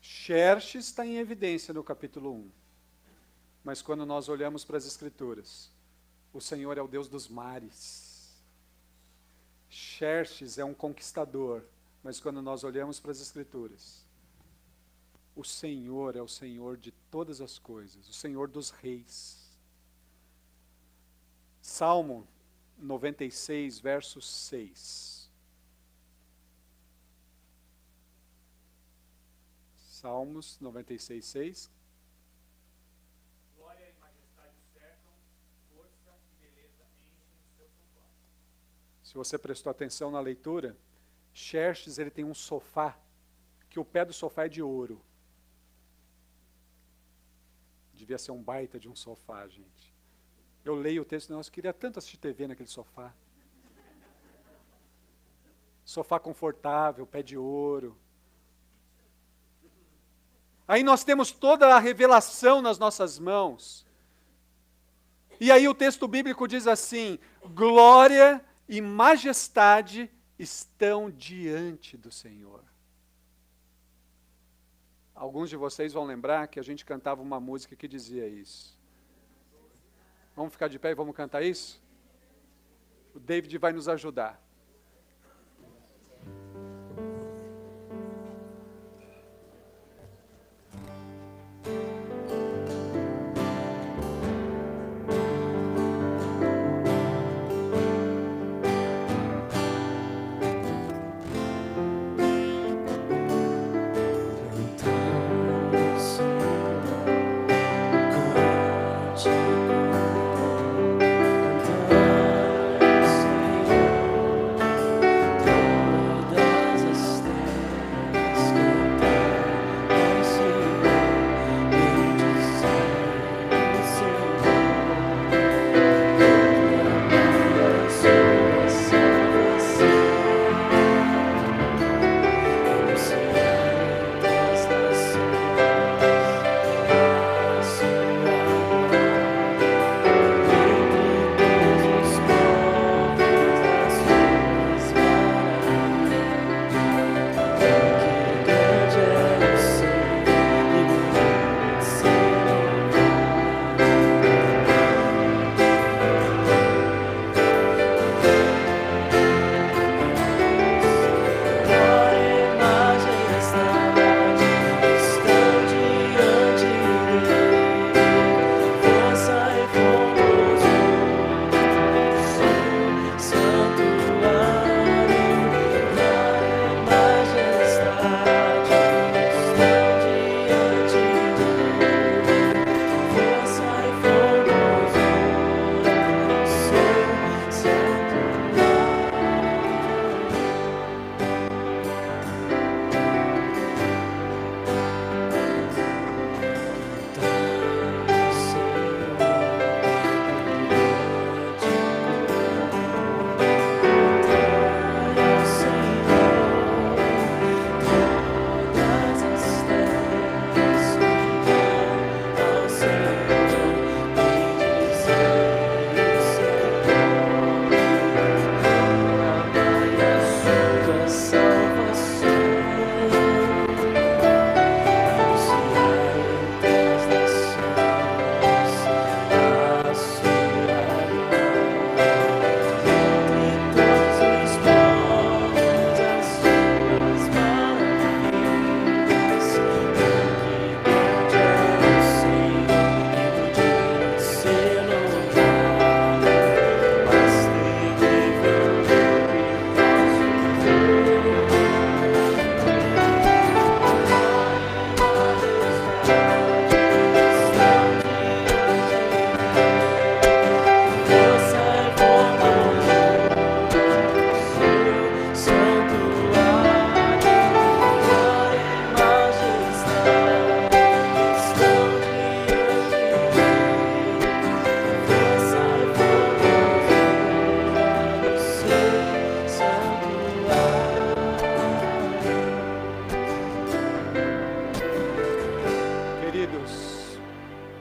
Xerxes está em evidência no capítulo 1. Mas quando nós olhamos para as Escrituras, o Senhor é o Deus dos mares. Xerxes é um conquistador, mas quando nós olhamos para as Escrituras, o Senhor é o Senhor de todas as coisas, o Senhor dos reis. Salmo 96, verso 6. Salmos 96, 6. Glória e majestade o cercam, força e beleza enchem o seu sofá. Se você prestou atenção na leitura, Xerxes ele tem um sofá, que o pé do sofá é de ouro. Devia ser um baita de um sofá, gente. Eu leio o texto, nossa, eu queria tanto assistir TV naquele sofá. Sofá confortável, pé de ouro. Aí nós temos toda a revelação nas nossas mãos. E aí o texto bíblico diz assim: glória e majestade estão diante do Senhor. Alguns de vocês vão lembrar que a gente cantava uma música que dizia isso. Vamos ficar de pé e vamos cantar isso? O David vai nos ajudar.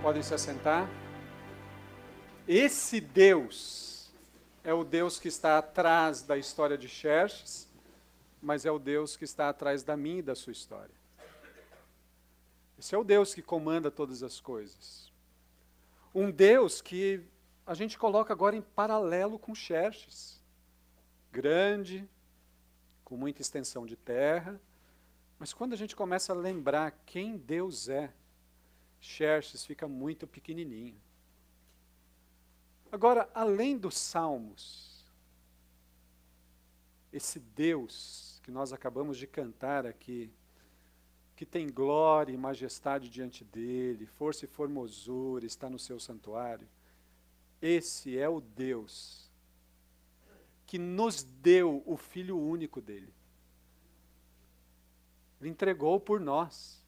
Podem se assentar. Esse Deus é o Deus que está atrás da história de Xerxes, mas é o Deus que está atrás da minha e da sua história. Esse é o Deus que comanda todas as coisas. Um Deus que a gente coloca agora em paralelo com Xerxes. grande, com muita extensão de terra, mas quando a gente começa a lembrar quem Deus é, Xerxes fica muito pequenininho. Agora, além dos salmos, esse Deus que nós acabamos de cantar aqui, que tem glória e majestade diante dele, força e formosura, está no seu santuário, esse é o Deus que nos deu o Filho único dele. Ele entregou por nós.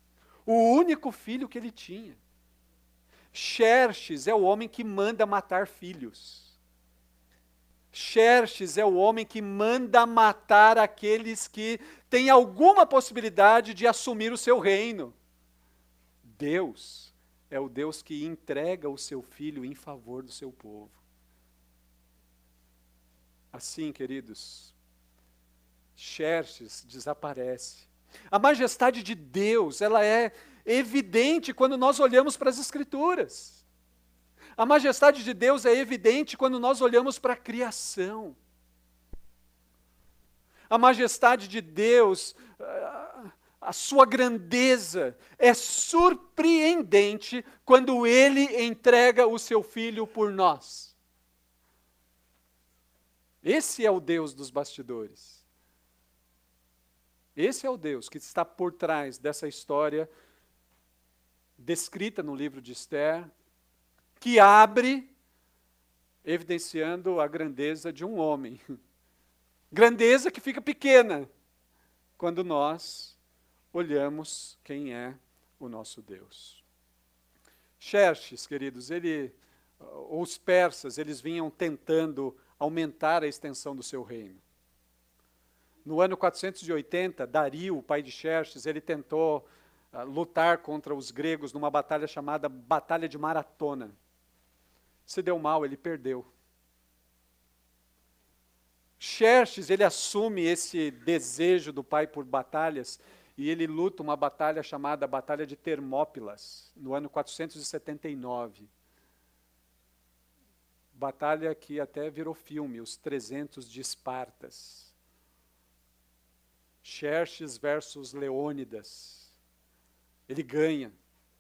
O único filho que ele tinha. Xerxes é o homem que manda matar filhos. Xerxes é o homem que manda matar aqueles que têm alguma possibilidade de assumir o seu reino. Deus é o Deus que entrega o seu filho em favor do seu povo. Assim, queridos, Xerxes desaparece. A majestade de Deus, ela é evidente quando nós olhamos para as Escrituras. A majestade de Deus é evidente quando nós olhamos para a criação. A majestade de Deus, a sua grandeza é surpreendente quando Ele entrega o seu Filho por nós. Esse é o Deus dos bastidores. Esse é o Deus que está por trás dessa história descrita no livro de Esther, que abre evidenciando a grandeza de um homem. Grandeza que fica pequena quando nós olhamos quem é o nosso Deus. Xerxes, queridos, os persas, eles vinham tentando aumentar a extensão do seu reino. No ano 480, Dario, o pai de Xerxes, ele tentou lutar contra os gregos numa batalha chamada Batalha de Maratona. Se deu mal, ele perdeu. Xerxes, ele assume esse desejo do pai por batalhas e ele luta uma batalha chamada Batalha de Termópilas, no ano 479. Batalha que até virou filme, os 300 de Espartas. Xerxes versus Leônidas. Ele ganha.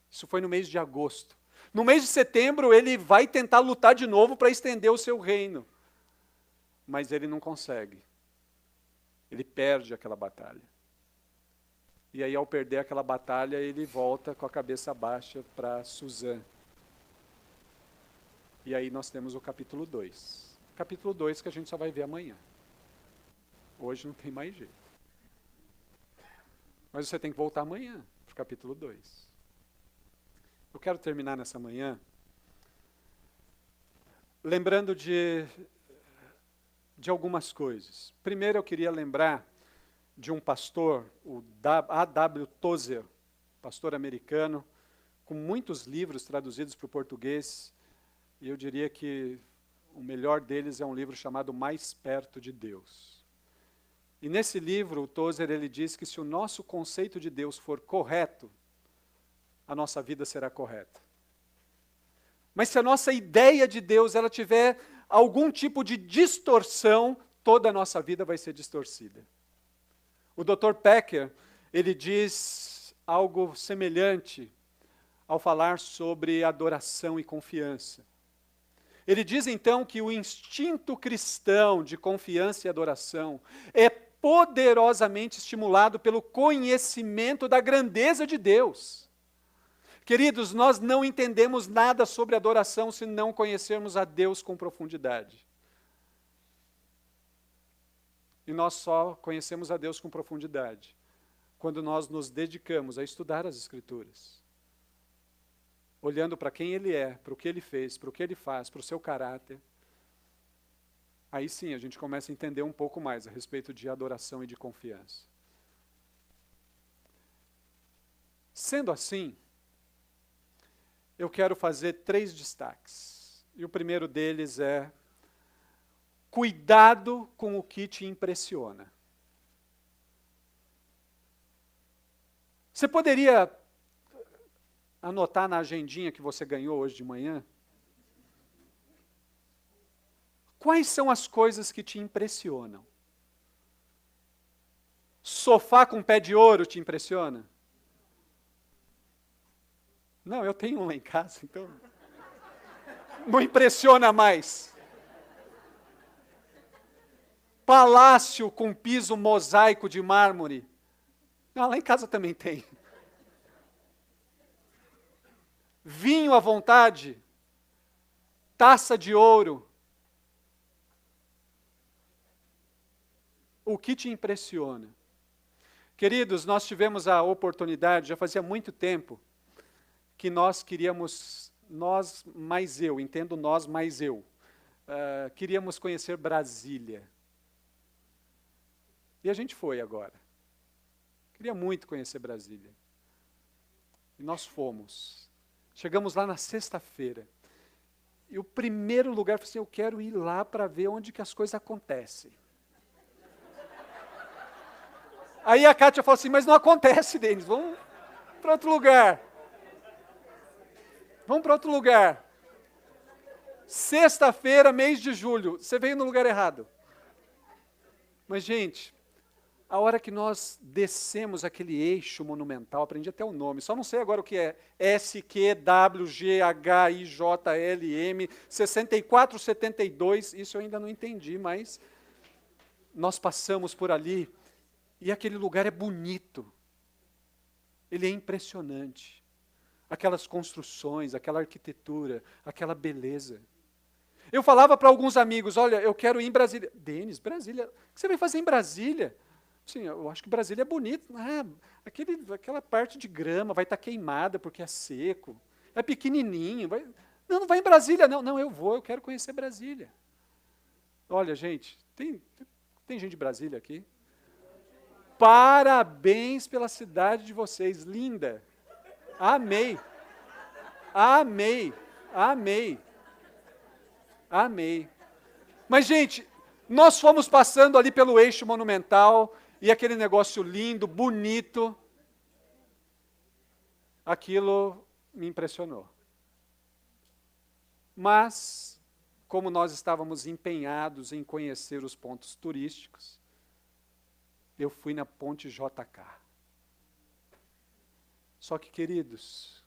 Isso foi no mês de agosto. No mês de setembro, ele vai tentar lutar de novo para estender o seu reino. Mas ele não consegue. Ele perde aquela batalha. E aí, ao perder aquela batalha, ele volta com a cabeça baixa para Suzã. E aí nós temos o capítulo 2. Capítulo 2 que a gente só vai ver amanhã. Hoje não tem mais jeito. Mas você tem que voltar amanhã para o capítulo 2. Eu quero terminar nessa manhã lembrando de algumas coisas. Primeiro eu queria lembrar de um pastor, o A.W. Tozer, pastor americano, com muitos livros traduzidos para o português, e eu diria que o melhor deles é um livro chamado Mais Perto de Deus. E nesse livro, o Tozer, ele diz que se o nosso conceito de Deus for correto, a nossa vida será correta. Mas se a nossa ideia de Deus ela tiver algum tipo de distorção, toda a nossa vida vai ser distorcida. O Dr. Packer, ele diz algo semelhante ao falar sobre adoração e confiança. Ele diz então que o instinto cristão de confiança e adoração é poderosamente estimulado pelo conhecimento da grandeza de Deus. Queridos, nós não entendemos nada sobre adoração se não conhecermos a Deus com profundidade. E nós só conhecemos a Deus com profundidade quando nós nos dedicamos a estudar as Escrituras. Olhando para quem Ele é, para o que Ele fez, para o que Ele faz, para o seu caráter. Aí sim a gente começa a entender um pouco mais a respeito de adoração e de confiança. Sendo assim, eu quero fazer 3 destaques. E o primeiro deles é: cuidado com o que te impressiona. Você poderia anotar na agendinha que você ganhou hoje de manhã? Quais são as coisas que te impressionam? Sofá com pé de ouro te impressiona? Não, eu tenho um lá em casa, então não impressiona mais. Palácio com piso mosaico de mármore. Não, lá em casa também tem. Vinho à vontade. Taça de ouro. O que te impressiona? Queridos, nós tivemos a oportunidade, já fazia muito tempo, que nós queríamos, nós mais eu, entendo nós mais eu, queríamos conhecer Brasília. E a gente foi agora. Queria muito conhecer Brasília. E nós fomos. Chegamos lá na sexta-feira. E o primeiro lugar, eu falei assim, eu quero ir lá para ver onde que as coisas acontecem. Aí a Kátia falou assim, mas não acontece, Denis, vamos para outro lugar. Vamos para outro lugar. Sexta-feira, mês de julho, você veio no lugar errado. Mas, gente, a hora que nós descemos aquele eixo monumental, aprendi até o nome, só não sei agora o que é, SQWGHIJLM 6472, isso eu ainda não entendi, mas nós passamos por ali, e aquele lugar é bonito, ele é impressionante, aquelas construções, aquela arquitetura, aquela beleza. Eu falava para alguns amigos, olha, eu quero ir em Brasília. Denis, Brasília, o que você vai fazer em Brasília? Sim, eu acho que Brasília é bonito. Aquela parte de grama vai estar queimada porque é seco, é pequenininho. Não vai em Brasília, não. Não, eu quero conhecer Brasília. Olha, gente, tem gente de Brasília aqui? Parabéns pela cidade de vocês, linda. Amei. Amei. Amei. Amei. Mas, gente, nós fomos passando ali pelo eixo monumental, e aquele negócio lindo, bonito, aquilo me impressionou. Mas, como nós estávamos empenhados em conhecer os pontos turísticos, eu fui na Ponte JK. Só que, queridos,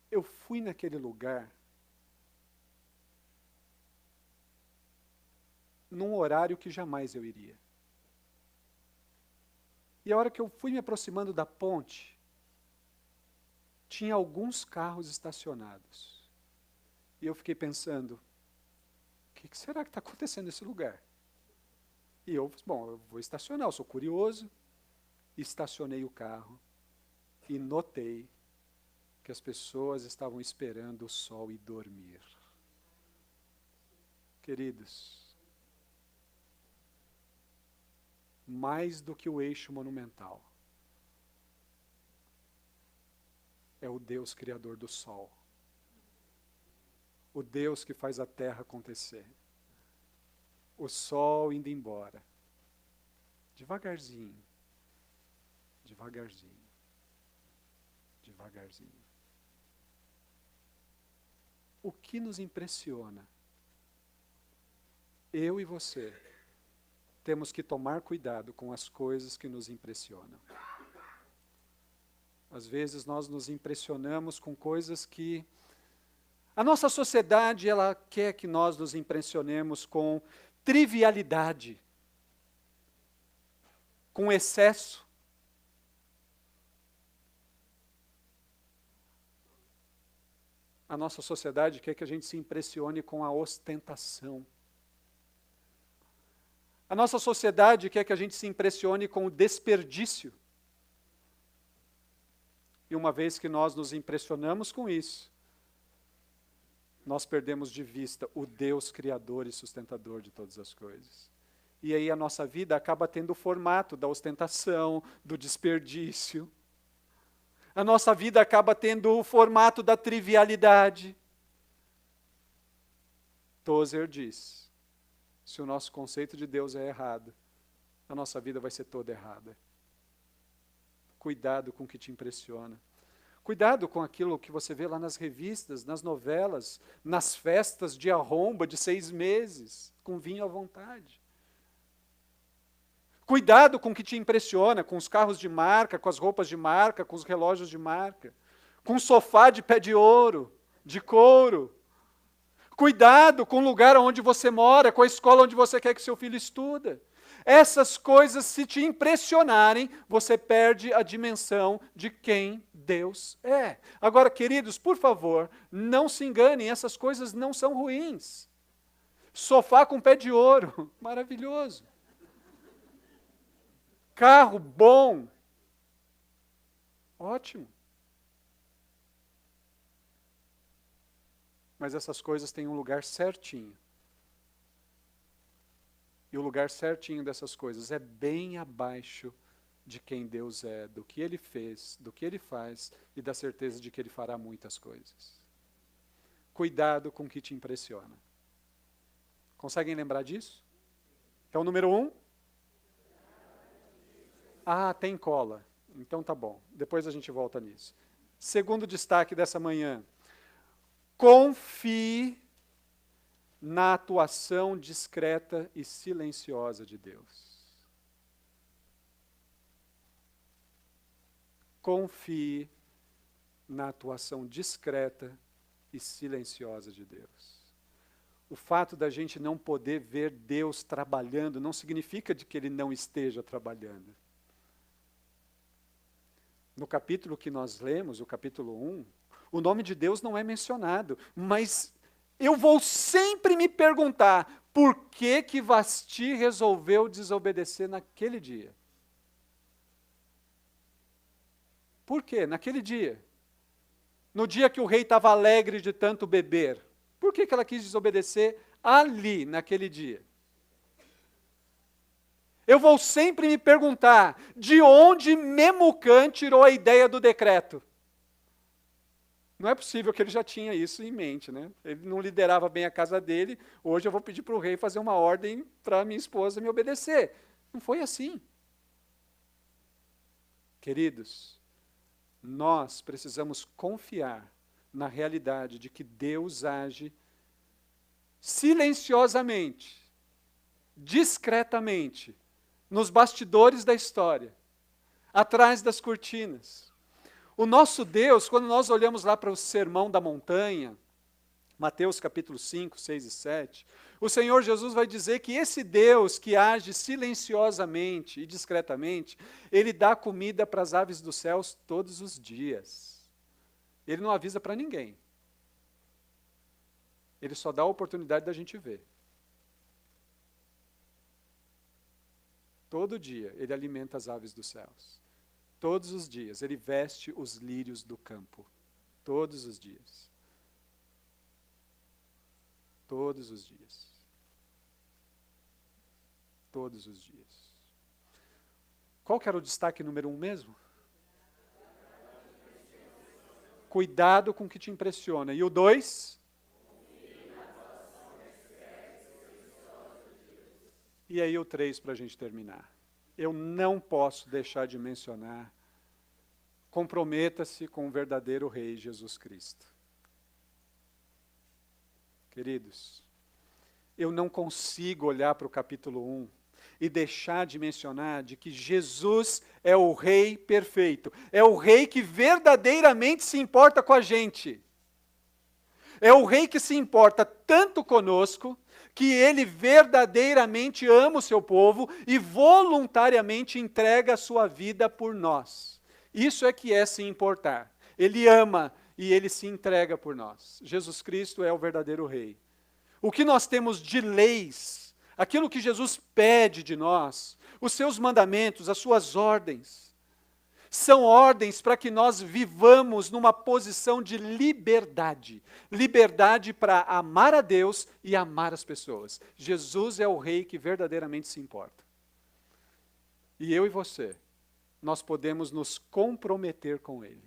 eu fui naquele lugar num horário que jamais eu iria. E a hora que eu fui me aproximando da ponte, tinha alguns carros estacionados. E eu fiquei pensando, o que será que está acontecendo nesse lugar? E eu vou estacionar, eu sou curioso. Estacionei o carro e notei que as pessoas estavam esperando o sol ir dormir. Queridos, mais do que o eixo monumental, é o Deus Criador do sol. O Deus que faz a terra acontecer. O sol indo embora. Devagarzinho. Devagarzinho. Devagarzinho. O que nos impressiona? Eu e você temos que tomar cuidado com as coisas que nos impressionam. Às vezes nós nos impressionamos com coisas que a nossa sociedade, ela quer que nós nos impressionemos com trivialidade, com excesso. A nossa sociedade quer que a gente se impressione com a ostentação. A nossa sociedade quer que a gente se impressione com o desperdício. E uma vez que nós nos impressionamos com isso, nós perdemos de vista o Deus criador e sustentador de todas as coisas. E aí a nossa vida acaba tendo o formato da ostentação, do desperdício. A nossa vida acaba tendo o formato da trivialidade. Tozer diz, se o nosso conceito de Deus é errado, a nossa vida vai ser toda errada. Cuidado com o que te impressiona. Cuidado com aquilo que você vê lá nas revistas, nas novelas, nas festas de arromba de 6 meses, com vinho à vontade. Cuidado com o que te impressiona, com os carros de marca, com as roupas de marca, com os relógios de marca, com o sofá de pé de ouro, de couro. Cuidado com o lugar onde você mora, com a escola onde você quer que seu filho estuda. Essas coisas, se te impressionarem, você perde a dimensão de quem Deus é. Agora, queridos, por favor, não se enganem, essas coisas não são ruins. Sofá com pé de ouro, maravilhoso. Carro bom, ótimo. Mas essas coisas têm um lugar certinho. E o lugar certinho dessas coisas é bem abaixo de quem Deus é, do que Ele fez, do que Ele faz e da certeza de que Ele fará muitas coisas. Cuidado com o que te impressiona. Conseguem lembrar disso? Então, número 1. Ah, tem cola. Então tá bom. Depois a gente volta nisso. Segundo destaque dessa manhã. Confie na atuação discreta e silenciosa de Deus. Confie na atuação discreta e silenciosa de Deus. O fato da gente não poder ver Deus trabalhando não significa de que Ele não esteja trabalhando. No capítulo que nós lemos, o capítulo 1, o nome de Deus não é mencionado, mas eu vou sempre me perguntar por que Vasti resolveu desobedecer naquele dia. Por quê? Naquele dia. No dia que o rei estava alegre de tanto beber. Por que ela quis desobedecer ali, naquele dia? Eu vou sempre me perguntar, de onde Memucã tirou a ideia do decreto? Não é possível que ele já tinha isso em mente, né? Ele não liderava bem a casa dele, hoje eu vou pedir para o rei fazer uma ordem para minha esposa me obedecer. Não foi assim. Queridos, nós precisamos confiar na realidade de que Deus age silenciosamente, discretamente, nos bastidores da história, atrás das cortinas. O nosso Deus, quando nós olhamos lá para o Sermão da Montanha, Mateus capítulo 5, 6 e 7, o Senhor Jesus vai dizer que esse Deus que age silenciosamente e discretamente, Ele dá comida para as aves dos céus todos os dias. Ele não avisa para ninguém. Ele só dá a oportunidade da gente ver. Todo dia Ele alimenta as aves dos céus. Todos os dias Ele veste os lírios do campo. Todos os dias. Todos os dias. Todos os dias. Qual que era o destaque número 1 mesmo? Cuidado com o que te impressiona. E o 2? E aí o 3 para a gente terminar. Eu não posso deixar de mencionar, comprometa-se com o verdadeiro Rei Jesus Cristo. Queridos, eu não consigo olhar para o capítulo 1 e deixar de mencionar de que Jesus é o Rei perfeito, é o Rei que verdadeiramente se importa com a gente. É o Rei que se importa tanto conosco, que Ele verdadeiramente ama o seu povo e voluntariamente entrega a sua vida por nós. Isso é que é se importar. Ele ama e Ele se entrega por nós. Jesus Cristo é o verdadeiro Rei. O que nós temos de leis, aquilo que Jesus pede de nós, os seus mandamentos, as suas ordens, são ordens para que nós vivamos numa posição de liberdade. Liberdade para amar a Deus e amar as pessoas. Jesus é o Rei que verdadeiramente se importa. E eu e você, nós podemos nos comprometer com Ele.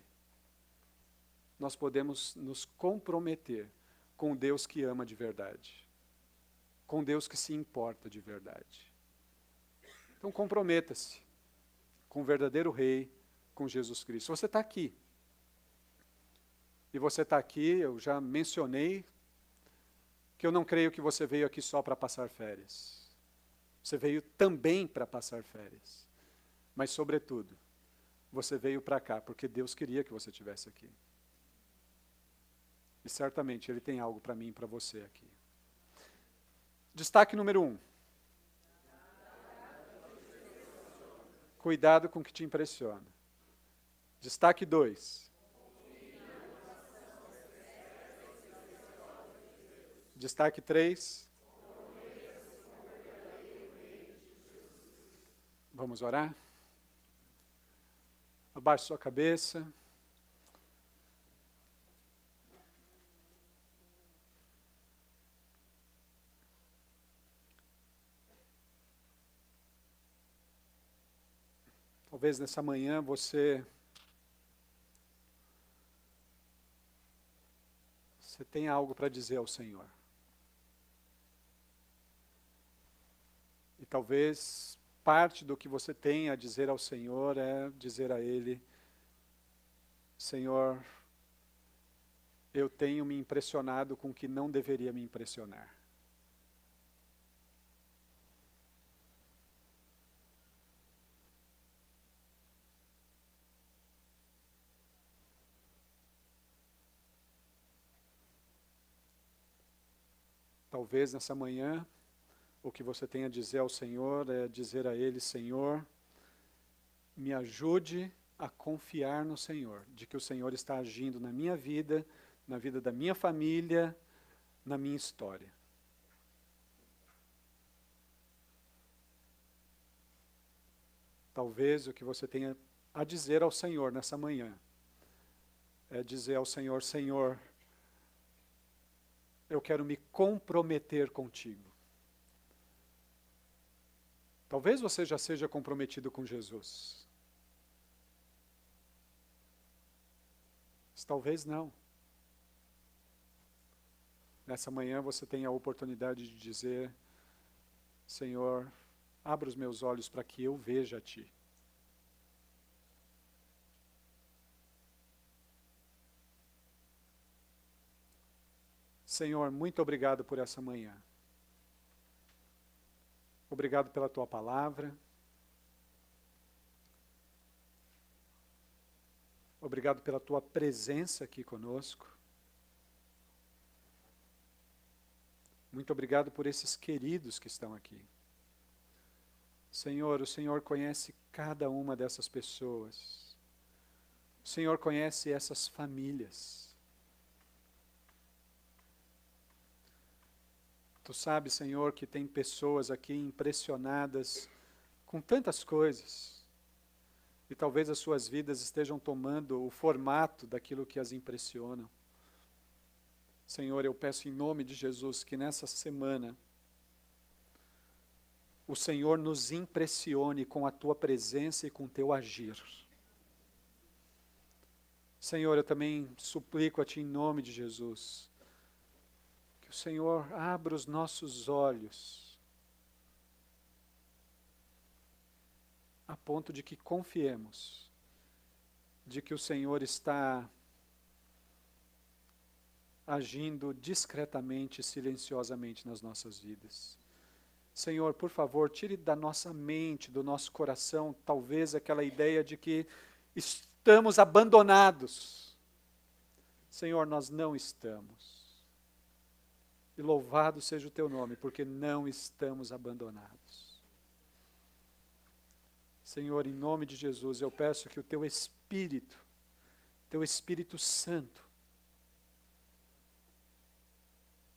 Nós podemos nos comprometer com Deus que ama de verdade. Com Deus que se importa de verdade. Então comprometa-se com o verdadeiro Rei, com Jesus Cristo. Você está aqui. E você está aqui, eu já mencionei, que eu não creio que você veio aqui só para passar férias. Você veio também para passar férias. Mas, sobretudo, você veio para cá porque Deus queria que você estivesse aqui. E certamente Ele tem algo para mim e para você aqui. Destaque número 1. Cuidado com o que te impressiona. Destaque 2. Destaque 3. Vamos orar? Abaixe sua cabeça. Talvez nessa manhã você tenha algo para dizer ao Senhor. E talvez parte do que você tenha a dizer ao Senhor é dizer a Ele: Senhor, eu tenho me impressionado com o que não deveria me impressionar. Talvez nessa manhã, o que você tenha a dizer ao Senhor é dizer a Ele: Senhor, me ajude a confiar no Senhor, de que o Senhor está agindo na minha vida, na vida da minha família, na minha história. Talvez o que você tenha a dizer ao Senhor nessa manhã é dizer ao Senhor: Senhor, eu quero me comprometer contigo. Talvez você já seja comprometido com Jesus. Mas talvez não. Nessa manhã você tem a oportunidade de dizer: Senhor, abra os meus olhos para que eu veja a Ti. Senhor, muito obrigado por essa manhã. Obrigado pela Tua palavra. Obrigado pela Tua presença aqui conosco. Muito obrigado por esses queridos que estão aqui. Senhor, o Senhor conhece cada uma dessas pessoas. O Senhor conhece essas famílias. Tu sabes, Senhor, que tem pessoas aqui impressionadas com tantas coisas. E talvez as suas vidas estejam tomando o formato daquilo que as impressiona. Senhor, eu peço em nome de Jesus que nessa semana o Senhor nos impressione com a Tua presença e com o Teu agir. Senhor, eu também suplico a Ti em nome de Jesus, que o Senhor abra os nossos olhos, a ponto de que confiemos, de que o Senhor está agindo discretamente e silenciosamente nas nossas vidas. Senhor, por favor, tire da nossa mente, do nosso coração, talvez aquela ideia de que estamos abandonados. Senhor, nós não estamos. E louvado seja o Teu nome, porque não estamos abandonados. Senhor, em nome de Jesus, eu peço que o Teu Espírito Santo,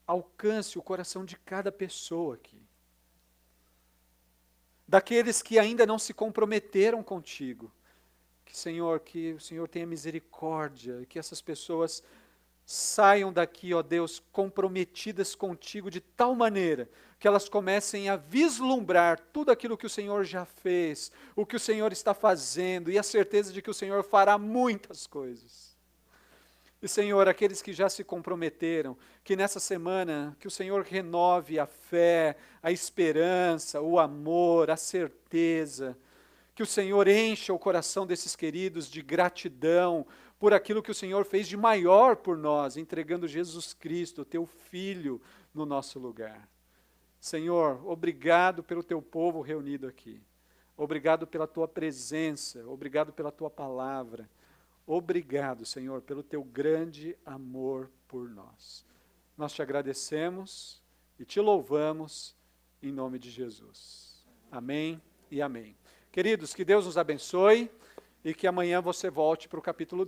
alcance o coração de cada pessoa aqui. Daqueles que ainda não se comprometeram contigo. Que o Senhor tenha misericórdia, que essas pessoas saiam daqui, ó Deus, comprometidas contigo de tal maneira que elas comecem a vislumbrar tudo aquilo que o Senhor já fez, o que o Senhor está fazendo e a certeza de que o Senhor fará muitas coisas. E, Senhor, aqueles que já se comprometeram, que nessa semana, que o Senhor renove a fé, a esperança, o amor, a certeza, que o Senhor encha o coração desses queridos de gratidão por aquilo que o Senhor fez de maior por nós, entregando Jesus Cristo, Teu Filho, no nosso lugar. Senhor, obrigado pelo teu povo reunido aqui. Obrigado pela tua presença, obrigado pela tua palavra. Obrigado, Senhor, pelo teu grande amor por nós. Nós te agradecemos e te louvamos em nome de Jesus. Amém e amém. Queridos, que Deus nos abençoe e que amanhã você volte para o capítulo